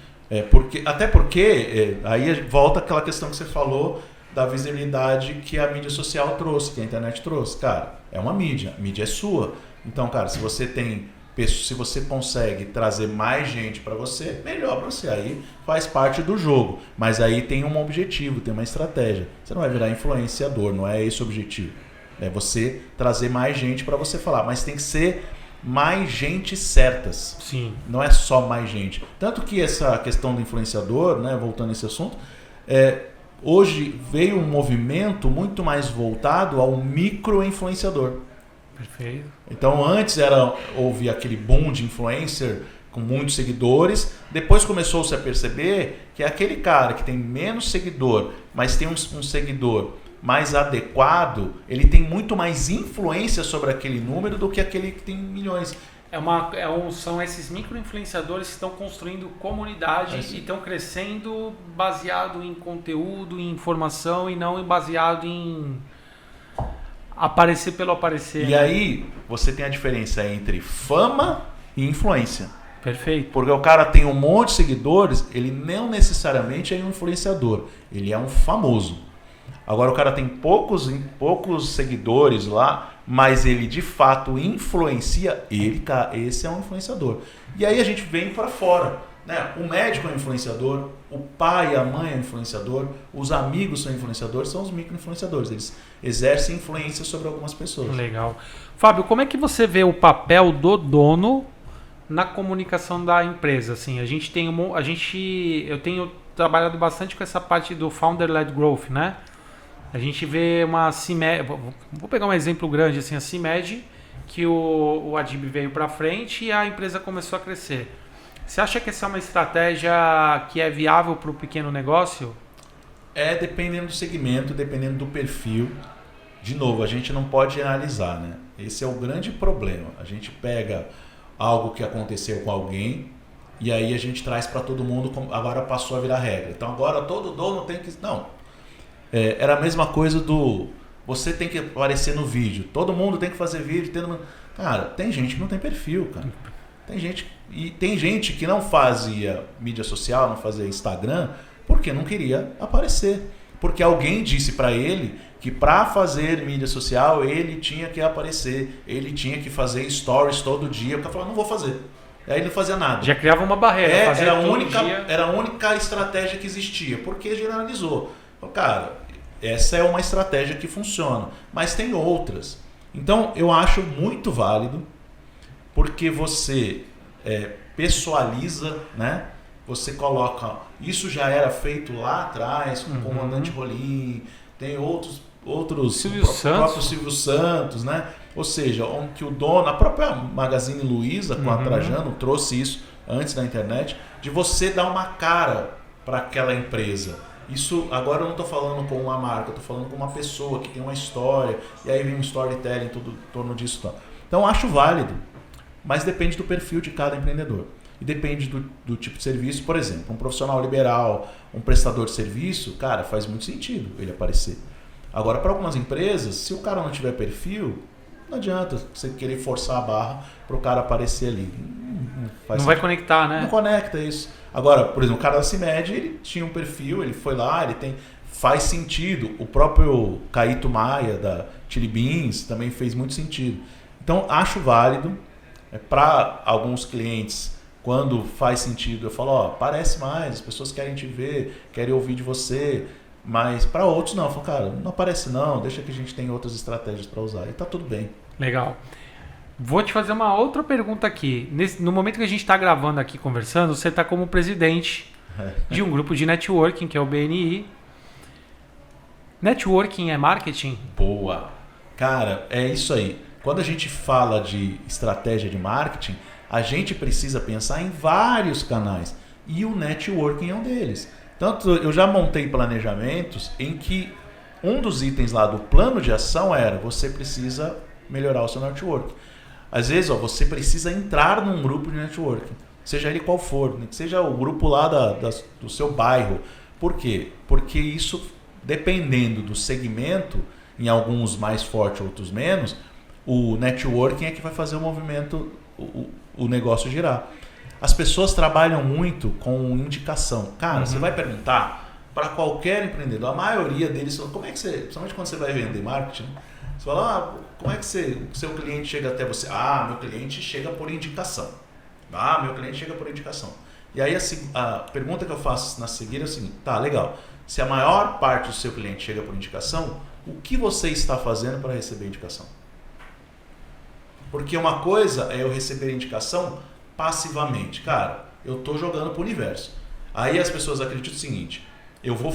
Até porque aí volta aquela questão que você falou da visibilidade que a mídia social trouxe, que a internet trouxe. Cara, é uma mídia, a mídia é sua. Então, cara, se você consegue trazer mais gente para você, melhor para você. Aí faz parte do jogo. Mas aí tem um objetivo, tem uma estratégia. Você não vai virar influenciador, não é esse o objetivo. É você trazer mais gente para você falar, mas tem que ser mais gente certas. Sim. Não é só mais gente. Tanto que essa questão do influenciador, né, voltando a esse assunto, hoje veio um movimento muito mais voltado ao micro-influenciador. Perfeito. Então antes houve aquele boom de influencer com muitos seguidores, depois começou-se a perceber que aquele cara que tem menos seguidor, mas tem um seguidor mais adequado, ele tem muito mais influência sobre aquele número do que aquele que tem milhões. São esses micro-influenciadores que estão construindo comunidade e estão crescendo baseado em conteúdo, em informação e não baseado em aparecer pelo aparecer. E aí você tem a diferença entre fama e influência. Perfeito. Porque o cara tem um monte de seguidores, ele não necessariamente é um influenciador, ele é um famoso. Agora o cara tem poucos seguidores lá, mas ele de fato influencia, esse é um influenciador. E aí a gente vem para fora, né? O médico é um influenciador, o pai e a mãe é um influenciador, os amigos são influenciadores, são os micro-influenciadores. Eles exercem influência sobre algumas pessoas. Legal. Fábio, como é que você vê o papel do dono na comunicação da empresa? Assim, eu tenho trabalhado bastante com essa parte do founder-led growth, né? A gente vê uma CIMED, vou pegar um exemplo grande, assim, a CIMED, que o Adib veio para frente e a empresa começou a crescer. Você acha que essa é uma estratégia que é viável para o pequeno negócio? Dependendo do segmento, dependendo do perfil. De novo, a gente não pode analisar, né? Esse é o grande problema. A gente pega algo que aconteceu com alguém e aí a gente traz para todo mundo, agora passou a virar regra. Então agora todo dono tem que... Não. Era a mesma coisa do... Você tem que aparecer no vídeo. Todo mundo tem que fazer vídeo. Cara, tem gente que não tem perfil, cara. Tem gente que não fazia mídia social, não fazia Instagram, porque não queria aparecer. Porque alguém disse para ele que para fazer mídia social ele tinha que aparecer, ele tinha que fazer stories todo dia. O cara falou, não vou fazer. Aí ele não fazia nada. Já criava uma barreira. Era a única estratégia que existia, porque generalizou. Cara, essa é uma estratégia que funciona, mas tem outras. Então eu acho muito válido, porque você pessoaliza, né? Você coloca... Isso já era feito lá atrás com o comandante Rolim, tem outros Silvio o Santos. próprio Silvio Santos, né? Ou seja, onde o dono, a própria Magazine Luiza com a Trajano trouxe isso antes da internet, de você dar uma cara para aquela empresa. Isso, agora eu não estou falando com uma marca, eu estou falando com uma pessoa que tem uma história, e aí vem um storytelling tudo em torno disso. Então acho válido, mas depende do perfil de cada empreendedor. E depende do tipo de serviço. Por exemplo, um profissional liberal, um prestador de serviço, cara, faz muito sentido ele aparecer. Agora, para algumas empresas, se o cara não tiver perfil, não adianta você querer forçar a barra para o cara aparecer ali. Não vai conectar, né? Não conecta isso. Agora, por exemplo, o cara da CIMED, ele tinha um perfil, ele foi lá, faz sentido. O próprio Caíto Maia, da Chili Beans, também fez muito sentido. Então, acho válido. Para alguns clientes, quando faz sentido, eu falo, aparece mais, as pessoas querem te ver, querem ouvir de você. Mas para outros não, eu falo, cara, não aparece não, deixa que a gente tem outras estratégias para usar. E tá tudo bem. Legal. Vou te fazer uma outra pergunta aqui. No momento que a gente está gravando aqui, conversando, você está como presidente de um grupo de networking, que é o BNI. Networking é marketing? Boa. Cara, é isso aí. Quando a gente fala de estratégia de marketing, a gente precisa pensar em vários canais. E o networking é um deles. Tanto eu já montei planejamentos em que um dos itens lá do plano de ação era você precisa melhorar o seu networking. Às vezes, você precisa entrar num grupo de networking, seja ele qual for, seja o grupo lá do seu bairro. Por quê? Porque isso, dependendo do segmento, em alguns mais forte, outros menos, o networking é que vai fazer o movimento, o negócio girar. As pessoas trabalham muito com indicação. Cara, você vai perguntar para qualquer empreendedor, a maioria deles, como é que você, principalmente quando você vai vender marketing, você fala, como é que o seu cliente chega até você? Meu cliente chega por indicação. Meu cliente chega por indicação. E aí a pergunta que eu faço na seguida é o seguinte, tá, legal. Se a maior parte do seu cliente chega por indicação, o que você está fazendo para receber indicação? Porque uma coisa é eu receber indicação passivamente. Cara, eu estou jogando para o universo. Aí as pessoas acreditam o seguinte, eu vou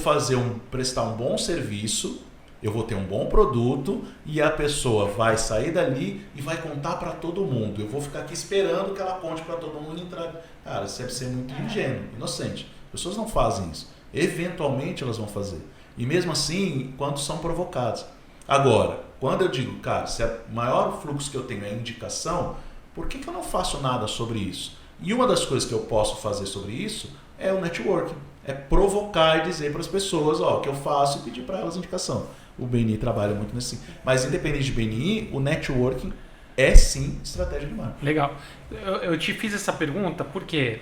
prestar um bom serviço, eu vou ter um bom produto e a pessoa vai sair dali e vai contar para todo mundo. Eu vou ficar aqui esperando que ela conte para todo mundo entrar. Cara, isso deve ser muito ingênuo, inocente. As pessoas não fazem isso. Eventualmente elas vão fazer. E mesmo assim, quando são provocadas. Agora, quando eu digo, cara, se o maior fluxo que eu tenho é indicação, Por que eu não faço nada sobre isso? E uma das coisas que eu posso fazer sobre isso é o networking. É provocar e dizer para as pessoas o que eu faço e pedir para elas indicação. O BNI trabalha muito nesse. Mas independente de BNI, o networking é sim estratégia de marketing. Legal. Eu te fiz essa pergunta porque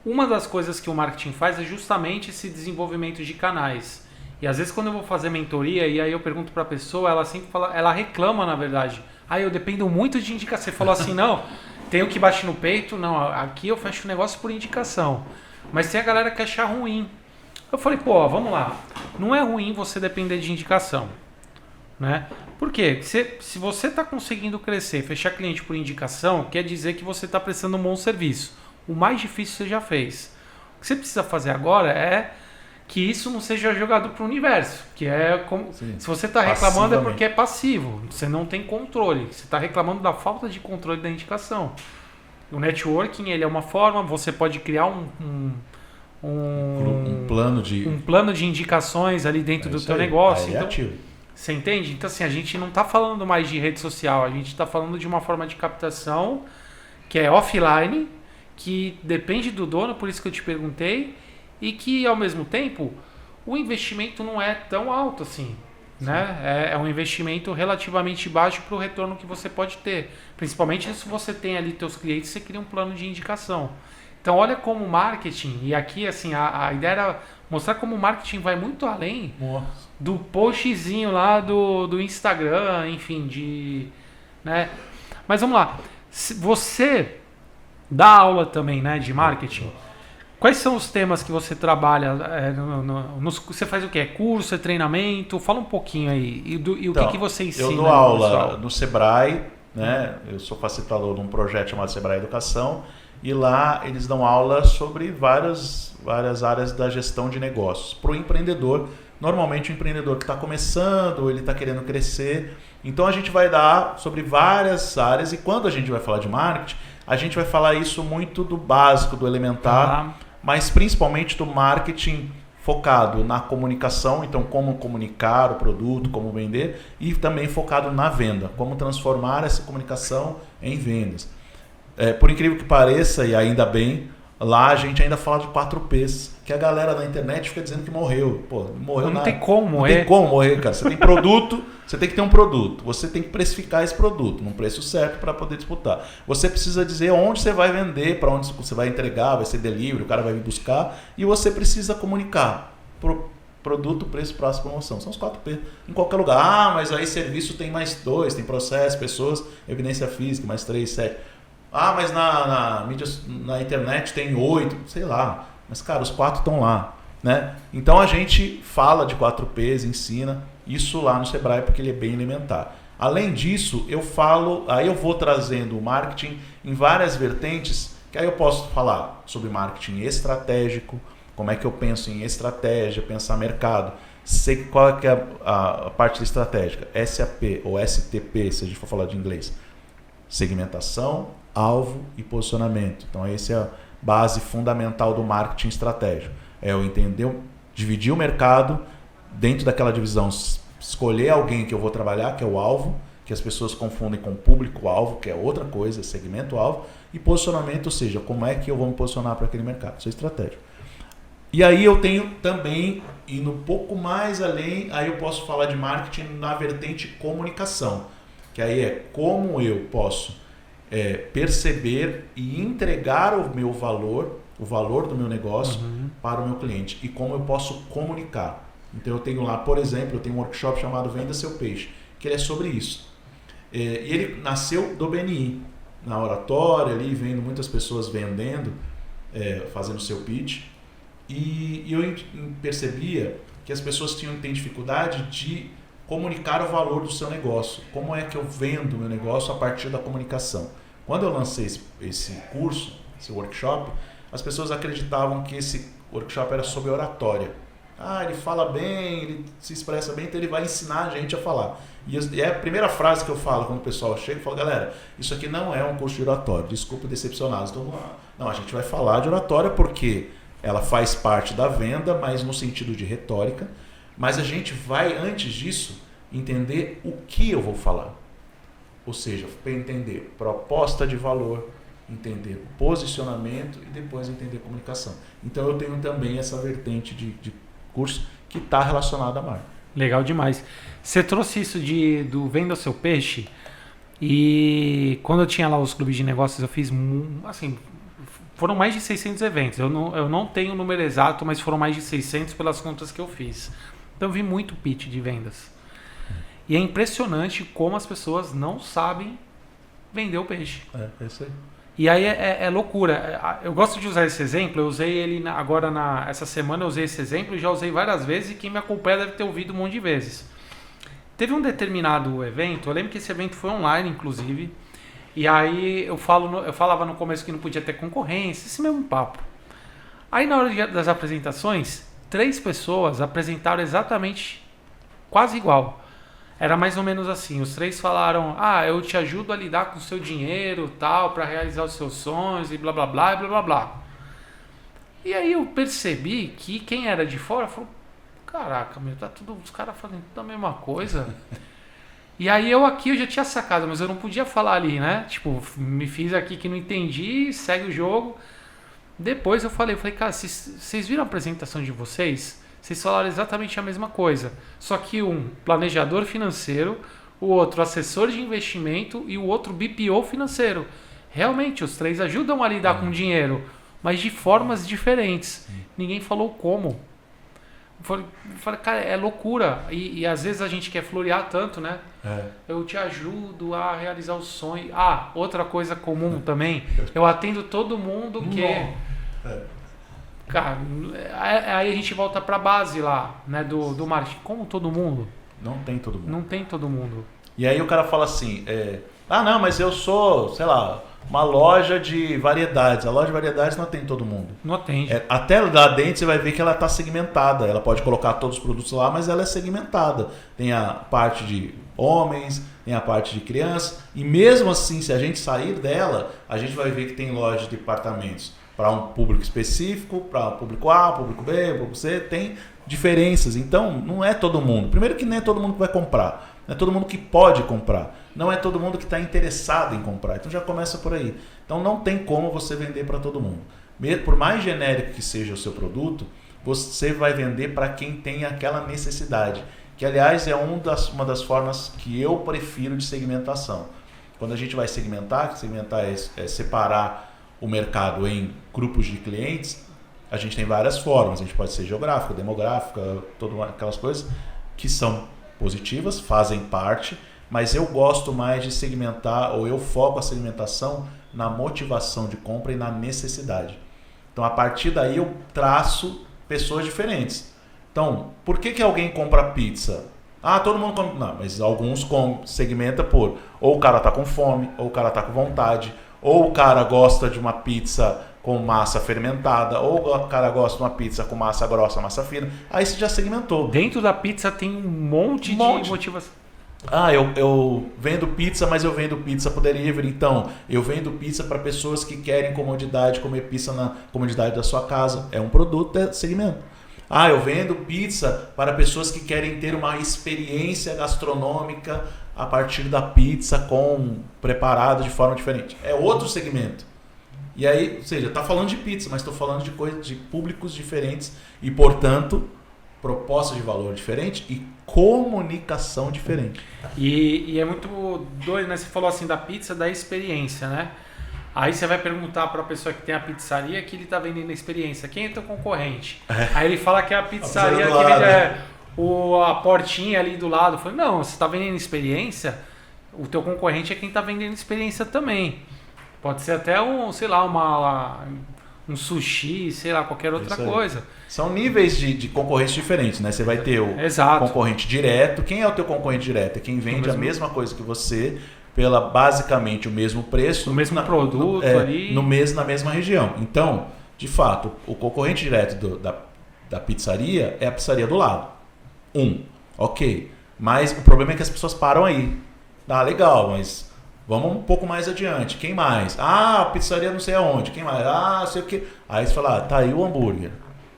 uma das coisas que o marketing faz é justamente esse desenvolvimento de canais. E às vezes quando eu vou fazer mentoria e aí eu pergunto para a pessoa, ela sempre fala, ela reclama na verdade. Eu dependo muito de indicação. Você falou assim, não, tenho que bater no peito, não, aqui eu fecho o negócio por indicação. Mas tem a galera que acha ruim. Eu falei, vamos lá, não é ruim você depender de indicação, né? Por quê? Se você está conseguindo crescer, fechar cliente por indicação, quer dizer que você está prestando um bom serviço. O mais difícil você já fez. O que você precisa fazer agora é que isso não seja jogado para o universo. Que é como. Sim. Se você está reclamando é porque é passivo. Você não tem controle. Você está reclamando da falta de controle da indicação. O networking ele é uma forma, você pode criar um plano de indicações ali dentro do teu negócio. Então, ativo. Você entende? Então assim, a gente não está falando mais de rede social, a gente está falando de uma forma de captação que é offline, que depende do dono, por isso que eu te perguntei, e que ao mesmo tempo o investimento não é tão alto assim. Né? É um investimento relativamente baixo para o retorno que você pode ter. Principalmente se você tem ali teus clientes, você cria um plano de indicação. Então olha como o marketing, e aqui assim, a ideia era mostrar como o marketing vai muito além do postzinho lá do Instagram, enfim, né? Mas vamos lá, você dá aula também, né, de marketing? Quais são os temas que você trabalha? Você faz o quê? É curso, é treinamento? Fala um pouquinho aí. E o que você ensina? Eu dou aula no Sebrae, né? Eu sou facilitador de um projeto chamado Sebrae Educação. E lá eles dão aula sobre várias áreas da gestão de negócios. Para o empreendedor, normalmente o empreendedor que está começando, ele está querendo crescer. Então a gente vai dar sobre várias áreas e quando a gente vai falar de marketing, a gente vai falar isso muito do básico, do elementar, mas principalmente do marketing focado na comunicação, então como comunicar o produto, como vender, e também focado na venda, como transformar essa comunicação em vendas. Por incrível que pareça, e ainda bem, lá a gente ainda fala de 4Ps, que a galera na internet fica dizendo que morreu. Morreu não tem como morrer. Não tem como morrer, cara. Você tem produto, você tem que ter um produto. Você tem que precificar esse produto num preço certo para poder disputar. Você precisa dizer onde você vai vender, para onde você vai entregar, vai ser delivery, o cara vai vir buscar. E você precisa comunicar. Produto, preço, prazo, promoção. São os 4P. Em qualquer lugar. Mas aí serviço tem mais 2, tem processo, pessoas, evidência física, mais 3, 7. Mas na mídia, na internet tem 8, sei lá. Mas, cara, os 4 estão lá, né? Então a gente fala de 4Ps, ensina isso lá no Sebrae porque ele é bem elementar. Além disso, eu vou trazendo o marketing em várias vertentes, que aí eu posso falar sobre marketing estratégico, como é que eu penso em estratégia, pensar mercado, sei qual é que é a parte estratégica, SAP ou STP, se a gente for falar de inglês. Segmentação, alvo e posicionamento. Então essa é a base fundamental do marketing estratégico. É eu entender, dividir o mercado dentro daquela divisão, escolher alguém que eu vou trabalhar, que é o alvo, que as pessoas confundem com público-alvo, que é outra coisa, segmento-alvo, e posicionamento, ou seja, como é que eu vou me posicionar para aquele mercado. Isso é estratégico. E aí eu tenho também, indo um pouco mais além, aí eu posso falar de marketing na vertente comunicação, que aí é como eu posso perceber e entregar o meu valor, o valor do meu negócio para o meu cliente e como eu posso comunicar. Então eu tenho lá, por exemplo, eu tenho um workshop chamado Venda Seu Peixe, que ele é sobre isso. E ele nasceu do BNI, na oratória ali, vendo muitas pessoas vendendo, fazendo seu pitch, e eu percebia que as pessoas têm dificuldade de comunicar o valor do seu negócio. Como é que eu vendo meu negócio a partir da comunicação? Quando eu lancei esse curso, esse workshop, as pessoas acreditavam que esse workshop era sobre oratória. Ele fala bem, ele se expressa bem, então ele vai ensinar a gente a falar. E é a primeira frase que eu falo quando o pessoal chega e fala, galera, isso aqui não é um curso de oratória, desculpa decepcionados. Então, não, a gente vai falar de oratória porque ela faz parte da venda, mas no sentido de retórica. Mas a gente vai, antes disso, entender o que eu vou falar. Ou seja, para entender proposta de valor, entender posicionamento e depois entender comunicação. Então eu tenho também essa vertente de curso que está relacionada à marca. Legal demais. Você trouxe isso do Venda o Seu Peixe, e quando eu tinha lá os clubes de negócios, eu fiz, assim, foram mais de 600 eventos. Eu não tenho o número exato, mas foram mais de 600 pelas contas que eu fiz. Então eu vi muito pitch de vendas. E é impressionante como as pessoas não sabem vender o peixe. É isso aí. E aí é loucura. Eu gosto de usar esse exemplo. Eu usei ele agora, essa semana eu usei esse exemplo e já usei várias vezes, e quem me acompanha deve ter ouvido um monte de vezes. Teve um determinado evento, eu lembro que esse evento foi online, inclusive, e aí eu falava no começo que não podia ter concorrência, esse mesmo papo. Aí na hora das apresentações, 3 pessoas apresentaram exatamente quase igual. Era mais ou menos assim, os 3 falaram: eu te ajudo a lidar com o seu dinheiro, tal, para realizar os seus sonhos, e blá blá blá, e blá blá blá. E aí eu percebi que quem era de fora falou: caraca, tá tudo, os caras fazendo tudo a mesma coisa. E aí eu já tinha sacado, mas eu não podia falar ali, né? Tipo, me fiz aqui que não entendi, segue o jogo. Depois eu falei, cara, vocês viram a apresentação de vocês? Vocês falaram exatamente a mesma coisa. Só que um planejador financeiro, o outro assessor de investimento e o outro BPO financeiro. Realmente, os 3 ajudam a lidar com dinheiro, mas de formas diferentes. Ninguém falou como. Eu falei, cara, é loucura. E às vezes a gente quer florear tanto, né? Eu te ajudo a realizar o sonho. Outra coisa comum também, eu atendo todo mundo que... Cara, aí a gente volta pra base lá, né, do marketing. Como todo mundo? Não tem todo mundo. Não tem todo mundo. E aí o cara fala assim, não, mas eu sou, sei lá, uma loja de variedades. A loja de variedades não atende todo mundo. Não atende. Até lá dentro você vai ver que ela está segmentada. Ela pode colocar todos os produtos lá, mas ela é segmentada. Tem a parte de homens, tem a parte de crianças. E mesmo assim, se a gente sair dela, a gente vai ver que tem lojas de departamentos para um público específico, para público A, público B, público C. Tem diferenças. Então, não é todo mundo. Primeiro que nem é todo mundo que vai comprar. Não é todo mundo que pode comprar. Não é todo mundo que está interessado em comprar. Então já começa por aí. Então não tem como você vender para todo mundo. Por mais genérico que seja o seu produto, você vai vender para quem tem aquela necessidade. Que, aliás, é uma das formas que eu prefiro de segmentação. Quando a gente vai segmentar é separar o mercado em grupos de clientes, a gente tem várias formas. A gente pode ser geográfica, demográfica, todas aquelas coisas que são positivas, fazem parte, mas eu gosto mais de segmentar, ou eu foco a segmentação na motivação de compra e na necessidade. Então, a partir daí, eu traço pessoas diferentes. Então, por que alguém compra pizza? Todo mundo compra. Não, mas alguns segmenta por ou o cara está com fome, ou o cara está com vontade, ou o cara gosta de uma pizza com massa fermentada, ou o cara gosta de uma pizza com massa grossa, massa fina. Aí você já segmentou. Dentro da pizza tem um monte de motivação. Eu vendo pizza, mas eu vendo pizza por delivery. Então, eu vendo pizza para pessoas que querem comodidade, comer pizza na comodidade da sua casa. É um produto, é segmento. Eu vendo pizza para pessoas que querem ter uma experiência gastronômica a partir da pizza preparada de forma diferente. É outro segmento. E aí, ou seja, está falando de pizza, mas estou falando de coisas, de públicos diferentes e, portanto, proposta de valor diferente e comunicação diferente. E é muito doido, né? Você falou assim da pizza, da experiência, né? Aí você vai perguntar para a pessoa que tem a pizzaria que ele está vendendo a experiência. Quem é teu concorrente? Aí ele fala que é a pizzaria que vende a portinha ali do lado. Eu falei, não, você está vendendo experiência, o teu concorrente é quem está vendendo experiência também. Pode ser até um sushi, sei lá, qualquer outra coisa. São níveis de concorrência diferentes, né? Você vai ter o concorrente direto. Quem é o teu concorrente direto? É quem vende a mesma coisa que você, pela basicamente o mesmo preço. O mesmo produto ali. Na mesma região. Então, de fato, o concorrente direto da pizzaria é a pizzaria do lado. Ok. Mas o problema é que as pessoas param aí. Legal, mas... Vamos um pouco mais adiante. Quem mais? Pizzaria não sei aonde. Quem mais? Sei o quê. Aí você fala, tá aí o hambúrguer.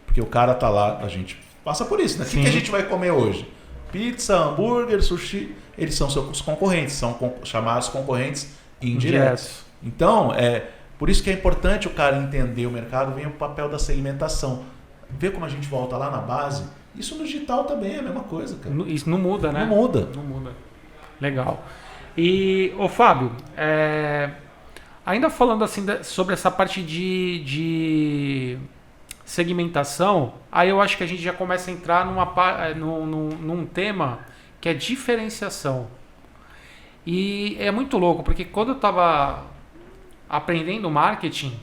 Porque o cara tá lá, a gente passa por isso, né? O que a gente vai comer hoje? Pizza, hambúrguer, sushi, eles são seus concorrentes, são chamados concorrentes indiretos. Então, por isso que é importante o cara entender o mercado, vem o papel da segmentação. Ver como a gente volta lá na base. Isso no digital também é a mesma coisa, cara. Isso não muda, né? Não muda. Não muda. Legal. E, Fábio, ainda falando assim sobre essa parte de segmentação, aí eu acho que a gente já começa a entrar num tema que é diferenciação. E é muito louco, porque quando eu estava aprendendo marketing,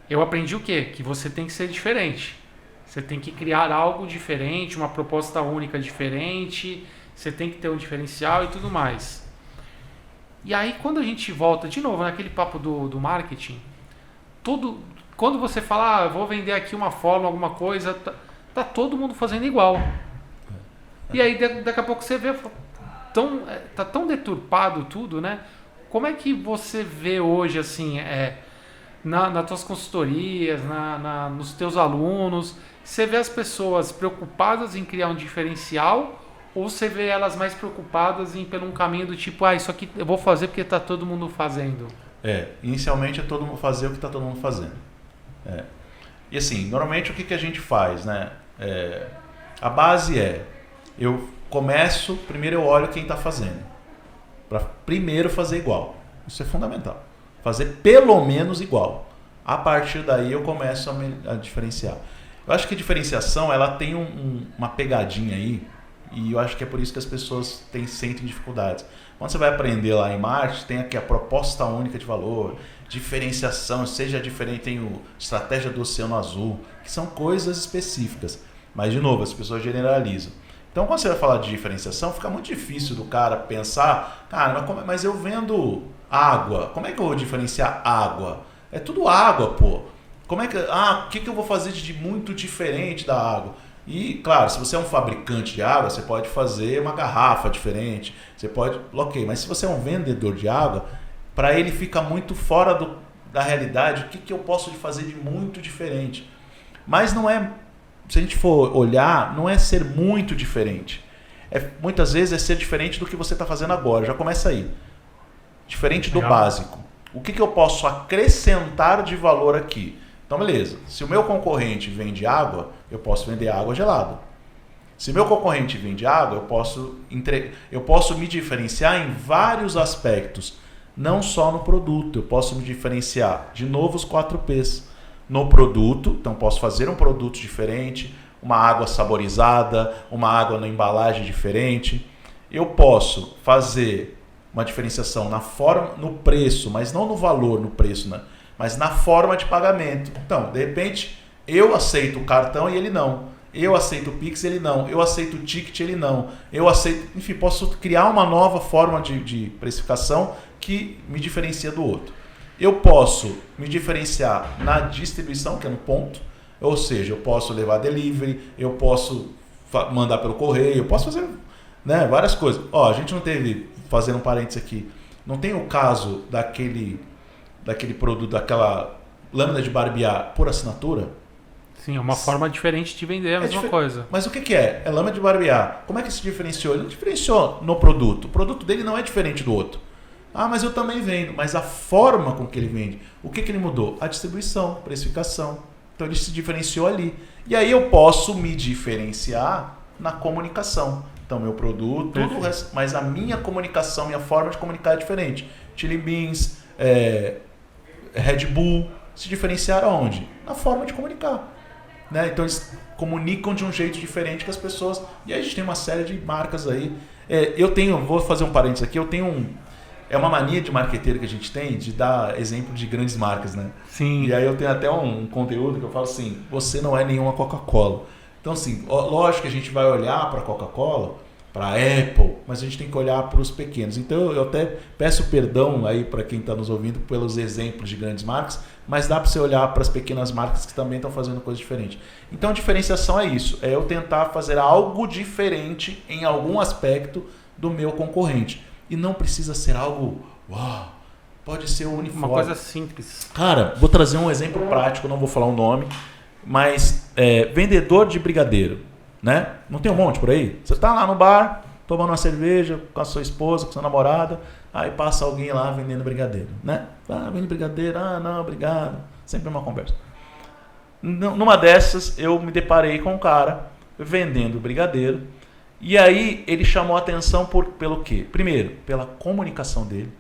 eu aprendi o quê? Que você tem que ser diferente. Você tem que criar algo diferente, uma proposta única diferente, você tem que ter um diferencial e tudo mais. E aí quando a gente volta de novo naquele papo do marketing, quando você fala, eu vou vender aqui uma forma, alguma coisa, tá todo mundo fazendo igual. E aí daqui a pouco você vê, tá tão deturpado tudo, né? Como é que você vê hoje, assim, nas tuas consultorias, nos teus alunos, você vê as pessoas preocupadas em criar um diferencial ou você vê elas mais preocupadas em ir por um caminho do tipo, isso aqui eu vou fazer porque tá todo mundo fazendo? Inicialmente é todo mundo fazer o que tá todo mundo fazendo. E assim, normalmente o que a gente faz, né? A base eu começo, primeiro eu olho quem está fazendo. Para primeiro fazer igual. Isso é fundamental. Fazer pelo menos igual. A partir daí eu começo a diferenciar. Eu acho que a diferenciação ela tem uma pegadinha aí, e eu acho que é por isso que as pessoas sentem dificuldades. Quando você vai aprender lá em marketing, tem aqui a proposta única de valor, diferenciação, seja diferente, tem a estratégia do Oceano Azul, que são coisas específicas. Mas, de novo, as pessoas generalizam. Então, quando você vai falar de diferenciação, fica muito difícil do cara pensar, cara, mas eu vendo água, como é que eu vou diferenciar água? É tudo água, pô. Como é que, o que eu vou fazer de muito diferente da água? E, claro, se você é um fabricante de água, você pode fazer uma garrafa diferente, você pode, ok, mas se você é um vendedor de água, para ele fica muito fora da realidade, o que eu posso fazer de muito diferente? Mas não é, se a gente for olhar, não é ser muito diferente. Muitas vezes é ser diferente do que você está fazendo agora, já começa aí. Diferente do básico. O que eu posso acrescentar de valor aqui? Então, beleza. Se o meu concorrente vende água, eu posso vender água gelada. Se meu concorrente vende água, eu posso me diferenciar em vários aspectos. Não só no produto. Eu posso me diferenciar, de novo, os 4Ps. No produto, então posso fazer um produto diferente, uma água saborizada, uma água na embalagem diferente. Eu posso fazer uma diferenciação na forma, no preço, mas não no valor, no preço, né? Mas na forma de pagamento. Então, de repente, eu aceito o cartão e ele não. Eu aceito o Pix e ele não. Eu aceito o ticket e ele não. Eu aceito... Enfim, posso criar uma nova forma de precificação que me diferencia do outro. Eu posso me diferenciar na distribuição, que é no ponto. Ou seja, eu posso levar delivery, eu posso mandar pelo correio, eu posso fazer, né, várias coisas. A gente não teve, fazendo um parênteses aqui, não tem o caso daquele produto, daquela lâmina de barbear por assinatura? Sim, é uma forma diferente de vender a mesma coisa. Mas o que é? É lâmina de barbear. Como é que se diferenciou? Ele não diferenciou no produto. O produto dele não é diferente do outro. Mas eu também vendo. Mas a forma com que ele vende, o que ele mudou? A distribuição, precificação. Então ele se diferenciou ali. E aí eu posso me diferenciar na comunicação. Então meu produto, tudo o resto, mas a minha comunicação, minha forma de comunicar é diferente. Chili Beans, Red Bull, se diferenciaram onde? Na forma de comunicar. Né? Então eles comunicam de um jeito diferente que as pessoas... E aí a gente tem uma série de marcas aí. Vou fazer um parênteses aqui, é uma mania de marqueteiro que a gente tem de dar exemplo de grandes marcas, né? Sim. E aí eu tenho até um conteúdo que eu falo assim, você não é nenhuma Coca-Cola. Então assim, lógico que a gente vai olhar para a Coca-Cola, para a Apple, mas a gente tem que olhar para os pequenos. Então eu até peço perdão aí para quem está nos ouvindo pelos exemplos de grandes marcas, mas dá para você olhar para as pequenas marcas que também estão fazendo coisa diferente. Então a diferenciação é isso, é eu tentar fazer algo diferente em algum aspecto do meu concorrente. E não precisa ser algo, pode ser o uniforme. Uma coisa simples. Cara, vou trazer um exemplo prático, não vou falar o nome, mas vendedor de brigadeiro. né? Não tem um monte por aí? Você tá lá no bar, tomando uma cerveja com a sua esposa, com a sua namorada, aí passa alguém lá vendendo brigadeiro, né? Ah, vende brigadeiro, não, obrigado. Sempre uma conversa. Numa dessas, eu me deparei com um cara vendendo brigadeiro, e aí ele chamou a atenção pelo quê? Primeiro, pela comunicação dele.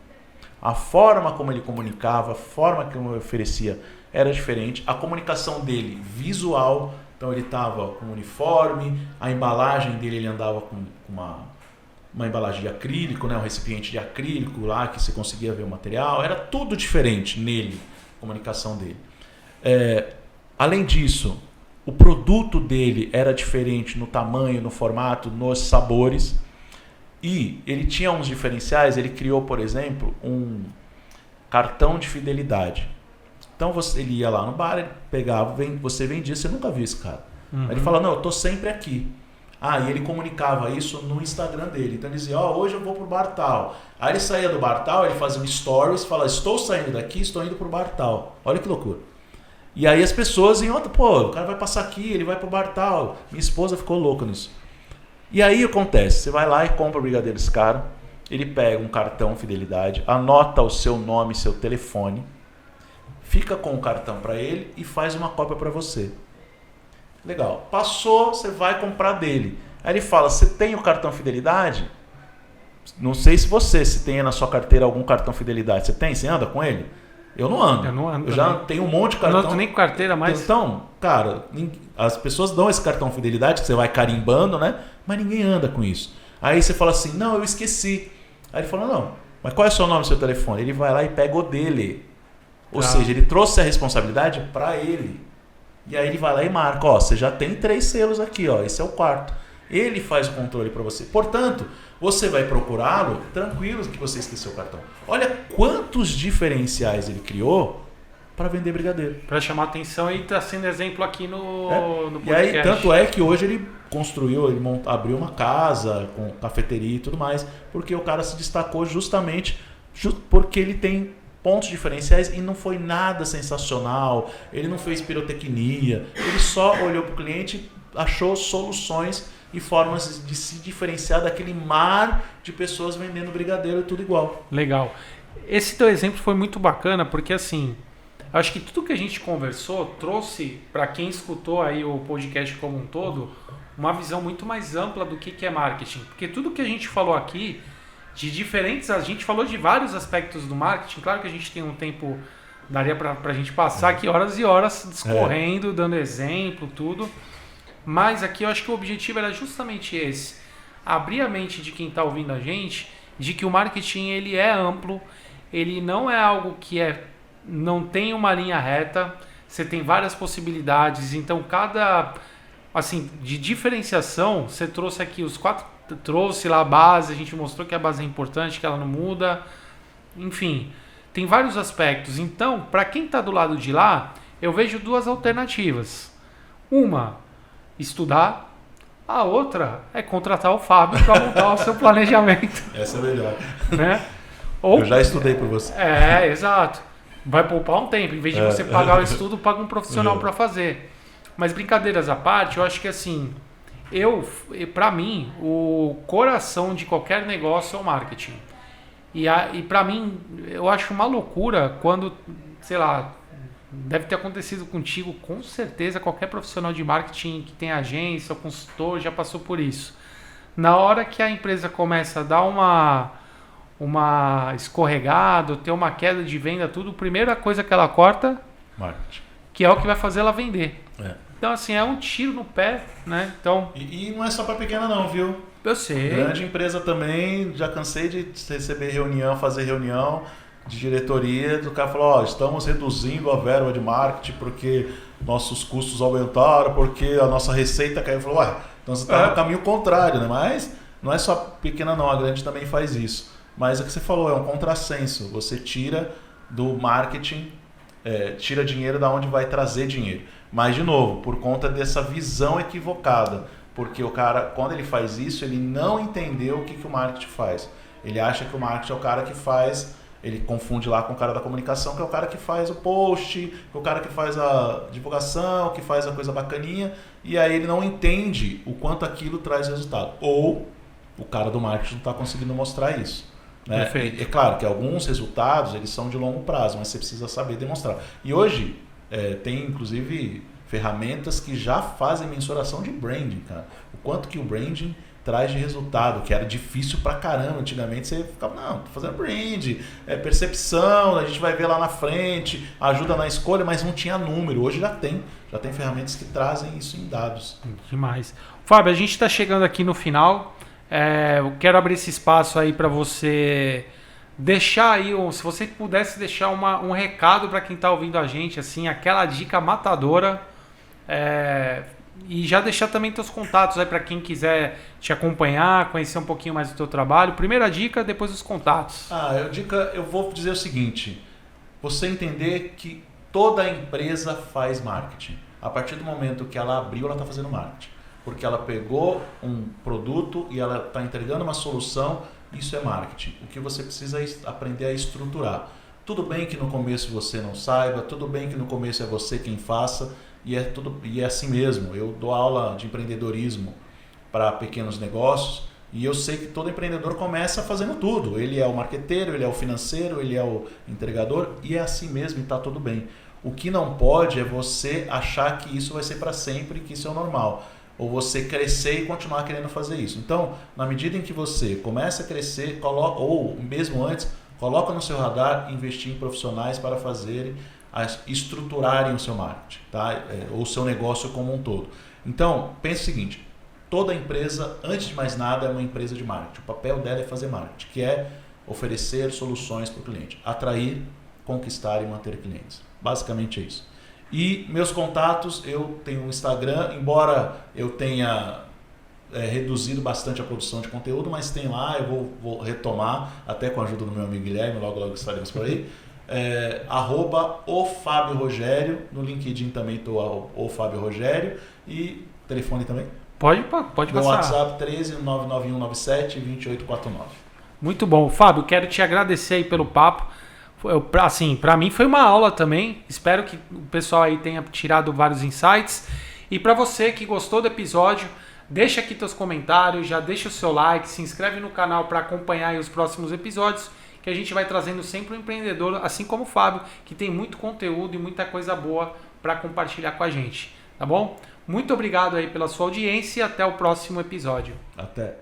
A forma como ele comunicava, a forma que ele oferecia era diferente. A comunicação dele, visual, então ele estava com um uniforme, a embalagem dele, ele andava com uma embalagem de acrílico, né? Um recipiente de acrílico lá, que você conseguia ver o material. Era tudo diferente nele, a comunicação dele. Além disso, o produto dele era diferente no tamanho, no formato, nos sabores. E ele tinha uns diferenciais, ele criou, por exemplo, um cartão de fidelidade. Então ele ia lá no bar, ele pegava, você vendia, você nunca viu esse cara. Aí ele fala, não, eu estou sempre aqui. E ele comunicava isso no Instagram dele. Então ele dizia, hoje eu vou pro bar tal. Aí ele saía do bar tal, ele fazia um stories, falava, estou saindo daqui, estou indo pro bar tal. Olha que loucura. E aí as pessoas iam, o cara vai passar aqui, ele vai pro bar tal. Minha esposa ficou louca nisso. E aí acontece, você vai lá e compra o brigadeiro desse cara, ele pega um cartão fidelidade, anota o seu nome e seu telefone, fica com o cartão para ele e faz uma cópia para você. Legal. Passou, você vai comprar dele. Aí ele fala, você tem o cartão fidelidade? Não sei se tem na sua carteira algum cartão fidelidade. Você tem? Você anda com ele? Eu não ando. Eu já tenho um monte de cartão. Eu não ando nem com carteira mais. Então, cara, as pessoas dão esse cartão fidelidade que você vai carimbando, né? Mas ninguém anda com isso. Aí você fala assim, não, eu esqueci. Aí ele fala, não, mas qual é o seu nome e seu telefone? Ele vai lá e pega o dele. Ou seja, ele trouxe a responsabilidade para ele. E aí ele vai lá e marca, você já tem 3 selos aqui, esse é o quarto. Ele faz o controle para você. Portanto, você vai procurá-lo tranquilo que você esqueceu o cartão. Olha quantos diferenciais ele criou para vender brigadeiro. Para chamar atenção e está sendo exemplo aqui no podcast. E aí, tanto é que hoje ele construiu, abriu uma casa com cafeteria e tudo mais, porque o cara se destacou justamente porque ele tem pontos diferenciais e não foi nada sensacional, ele não fez pirotecnia, ele só olhou para o cliente, achou soluções e formas de se diferenciar daquele mar de pessoas vendendo brigadeiro e tudo igual. Legal. Esse teu exemplo foi muito bacana porque assim, acho que tudo que a gente conversou trouxe para quem escutou aí o podcast como um todo uma visão muito mais ampla do que é marketing. Porque tudo que a gente falou aqui a gente falou de vários aspectos do marketing. Claro que a gente tem um tempo, daria para a gente passar aqui horas e horas discorrendo, dando exemplo, tudo. Mas aqui eu acho que o objetivo era justamente esse. Abrir a mente de quem está ouvindo a gente, de que o marketing ele é amplo, ele não é algo que não tem uma linha reta, você tem várias possibilidades, então de diferenciação, você trouxe aqui trouxe lá a base, a gente mostrou que a base é importante, que ela não muda, enfim, tem vários aspectos. Então, para quem está do lado de lá, eu vejo 2 alternativas. Uma, estudar. A outra é contratar o Fábio para montar o seu planejamento. Essa é melhor. Né? Eu já estudei por você. Exato. Vai poupar um tempo. Em vez de você pagar o estudo, paga um profissional para fazer. Mas brincadeiras à parte, eu acho que assim, para mim, o coração de qualquer negócio é o marketing. E para mim, eu acho uma loucura quando, sei lá, deve ter acontecido contigo, com certeza, qualquer profissional de marketing que tem agência ou consultor já passou por isso. Na hora que a empresa começa a dar uma escorregada, ter uma queda de venda, tudo, a primeira coisa que ela corta, marketing, que é o que vai fazer ela vender. Então, assim, é um tiro no pé, né? Então, e não é só para pequena não, viu? Eu sei. Grande empresa também, já cansei de receber fazer reunião de diretoria, do cara falou, estamos reduzindo a verba de marketing porque nossos custos aumentaram, porque a nossa receita caiu. Falou, então você está no caminho contrário, né? Mas não é só pequena não, a grande também faz isso. Mas é o que você falou, é um contrassenso. Você tira do marketing, tira dinheiro da onde vai trazer dinheiro. Mas, de novo, por conta dessa visão equivocada. Porque o cara, quando ele faz isso, ele não entendeu o que o marketing faz. Ele acha que o marketing é o cara que faz Ele confunde lá com o cara da comunicação, que é o cara que faz o post, que é o cara que faz a divulgação, que faz a coisa bacaninha, e aí ele não entende o quanto aquilo traz resultado. Ou o cara do marketing não está conseguindo mostrar isso. Né? Perfeito. É claro que alguns resultados eles são de longo prazo, mas você precisa saber demonstrar. E hoje tem inclusive ferramentas que já fazem mensuração de branding, cara. O quanto que o branding traz de resultado, que era difícil pra caramba. Antigamente você ficava, não, tô fazendo brand, percepção, a gente vai ver lá na frente, ajuda na escolha, mas não tinha número. Hoje já tem ferramentas que trazem isso em dados. Demais. Fábio, a gente está chegando aqui no final. Eu quero abrir esse espaço aí para você deixar aí, se você pudesse deixar um recado para quem está ouvindo a gente, assim, aquela dica matadora, e já deixar também teus contatos aí para quem quiser te acompanhar, conhecer um pouquinho mais do teu trabalho. Primeira dica, depois os contatos. Eu vou dizer o seguinte, você entender que toda empresa faz marketing. A partir do momento que ela abriu, ela está fazendo marketing. Porque ela pegou um produto e ela está entregando uma solução, isso é marketing. O que você precisa é aprender a estruturar. Tudo bem que no começo você não saiba, tudo bem que no começo é você quem faça, e é assim mesmo. Eu dou aula de empreendedorismo para pequenos negócios e eu sei que todo empreendedor começa fazendo tudo. Ele é o marqueteiro, ele é o financeiro, ele é o entregador, e é assim mesmo e está tudo bem. O que não pode é você achar que isso vai ser para sempre, que isso é o normal. Ou você crescer e continuar querendo fazer isso. Então, na medida em que você começa a crescer, ou mesmo antes, coloca no seu radar investir em profissionais para estruturarem o seu marketing, tá? Ou o seu negócio como um todo. Então, pense o seguinte, toda empresa, antes de mais nada, é uma empresa de marketing. O papel dela é fazer marketing, que é oferecer soluções para o cliente, atrair, conquistar e manter clientes. Basicamente é isso. E meus contatos, eu tenho um Instagram, embora eu tenha reduzido bastante a produção de conteúdo, mas tem lá, eu vou retomar, até com a ajuda do meu amigo Guilherme, logo estaremos por aí, @oFabioRogério, no LinkedIn também estou @oFabioRogério, e telefone também? Pode passar. Meu WhatsApp 13 99197 2849. Muito bom. Fábio, quero te agradecer aí pelo papo. Assim, para mim foi uma aula também. Espero que o pessoal aí tenha tirado vários insights. E para você que gostou do episódio, deixa aqui teus comentários, já deixa o seu like, se inscreve no canal para acompanhar aí os próximos episódios, que a gente vai trazendo sempre um empreendedor, assim como o Fábio, que tem muito conteúdo e muita coisa boa para compartilhar com a gente. Tá bom? Muito obrigado aí pela sua audiência e até o próximo episódio. Até.